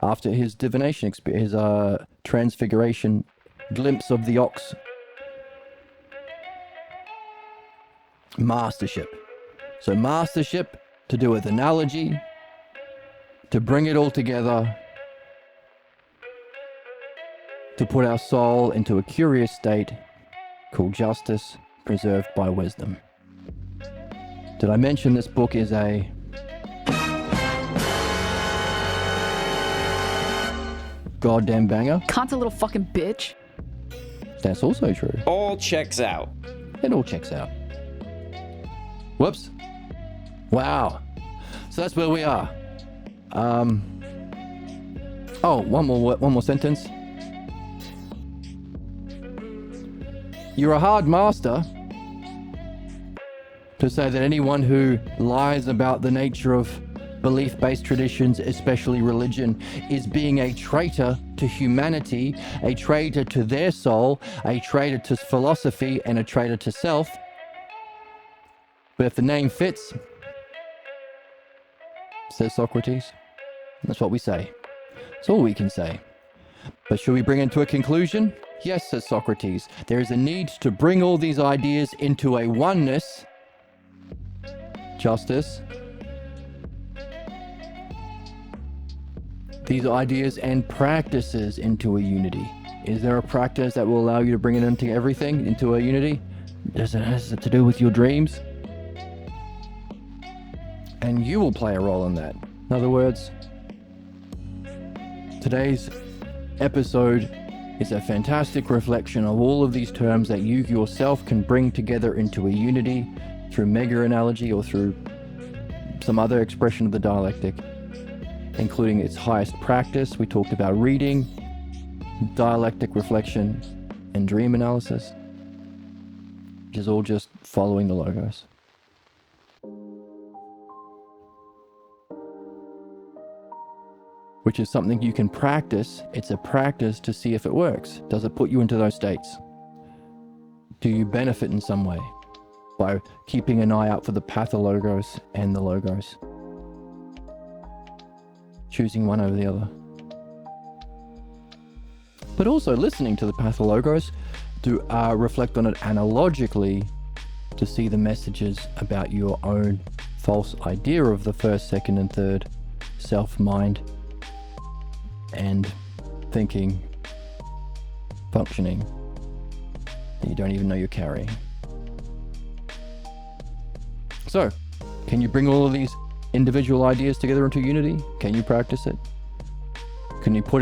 After his divination experience, his transfiguration glimpse of the ox. Mastership. So mastership to do with analogy, to bring it all together, to put our soul into a curious state called justice, preserved by wisdom. Did I mention this book is a goddamn banger? Kant's a little fucking bitch. That's also true. All checks out. It all checks out. Whoops. Wow. So that's where we are. Oh, one more sentence. You're a hard master to say that anyone who lies about the nature of belief-based traditions, especially religion, is being a traitor to humanity, a traitor to their soul, a traitor to philosophy, and a traitor to self. But if the name fits, says Socrates, that's what we say. That's all we can say. But should we bring it to a conclusion? Yes, says Socrates. There is a need to bring all these ideas into a oneness. Justice. These ideas and practices into a unity. Is there a practice that will allow you to bring it into everything, into a unity? Does it have to do with your dreams? And you will play a role in that. In other words, today's episode is a fantastic reflection of all of these terms that you yourself can bring together into a unity through mega analogy or through some other expression of the dialectic, including its highest practice. We talked about reading, dialectic reflection, and dream analysis, which is all just following the logos. Which is something you can practice. It's a practice to see if it works. Does it put you into those states? Do you benefit in some way by keeping an eye out for the pathologos and the logos? Choosing one over the other. But also listening to the pathologos to reflect on it analogically to see the messages about your own false idea of the first, second, and third self-mind and thinking, functioning, that you don't even know you're carrying. So, can you bring all of these individual ideas together into unity? Can you practice it? Can you put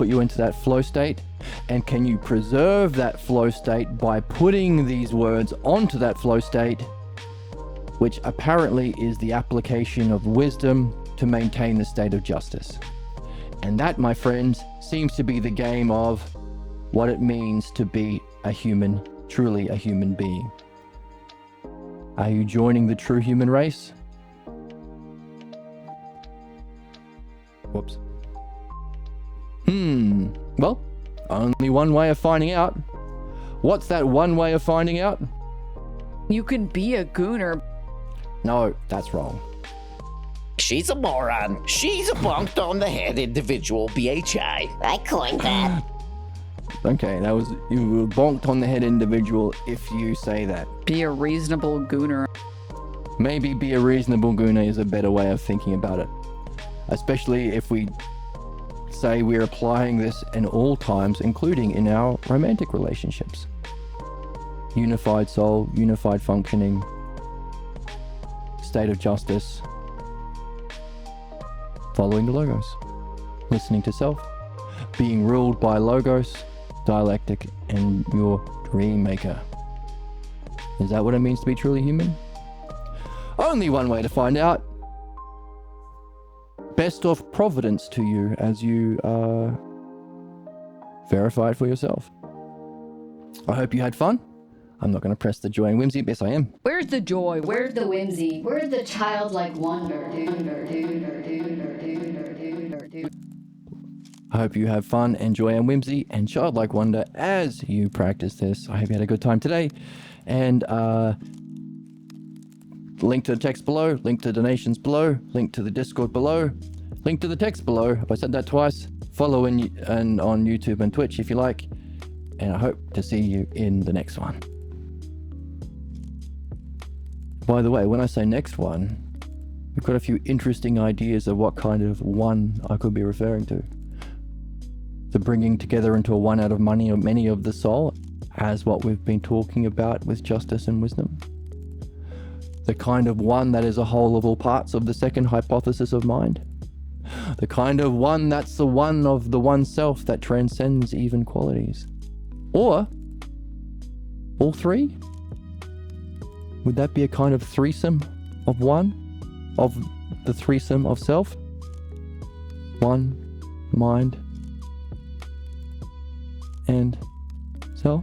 you into that flow state? And can you preserve that flow state by putting these words onto that flow state, which apparently is the application of wisdom to maintain the state of justice? And that, my friends, seems to be the game of what it means to be a human, truly a human being. Are you joining the true human race? Whoops. Well, only one way of finding out. What's that one way of finding out? You can be a gooner. No, that's wrong. She's a moron. She's a bonked on the head individual, BHI. I coined that. Okay, that was, you were bonked on the head individual if you say that. Be a reasonable gooner. Maybe be a reasonable gooner is a better way of thinking about it. Especially if we say we're applying this in all times, including in our romantic relationships. Unified soul, unified functioning, state of justice, following the logos, listening to self, being ruled by logos, dialectic, and your dream maker. Is that what it means to be truly human? Only one way to find out. Best of providence to you as you verify it for yourself. I hope you had fun. I'm not going to press the joy and whimsy. Yes, I am. Where's the joy? Where's the whimsy? Where's the childlike wonder? I hope you have fun and joy and whimsy and childlike wonder as you practice this. I hope you had a good time today. And link to the text below, link to donations below, link to the Discord below, link to the text below. If I said that twice, follow and on YouTube and Twitch if you like. And I hope to see you in the next one. By the way, when I say next one, we've got a few interesting ideas of what kind of one I could be referring to. The bringing together into a one out of many of the soul, as what we've been talking about with justice and wisdom. The kind of one that is a whole of all parts of the second hypothesis of mind. The kind of one that's the one of the one self that transcends even qualities. Or all three? Would that be a kind of threesome of one? Of the threesome of self? One, mind, and self?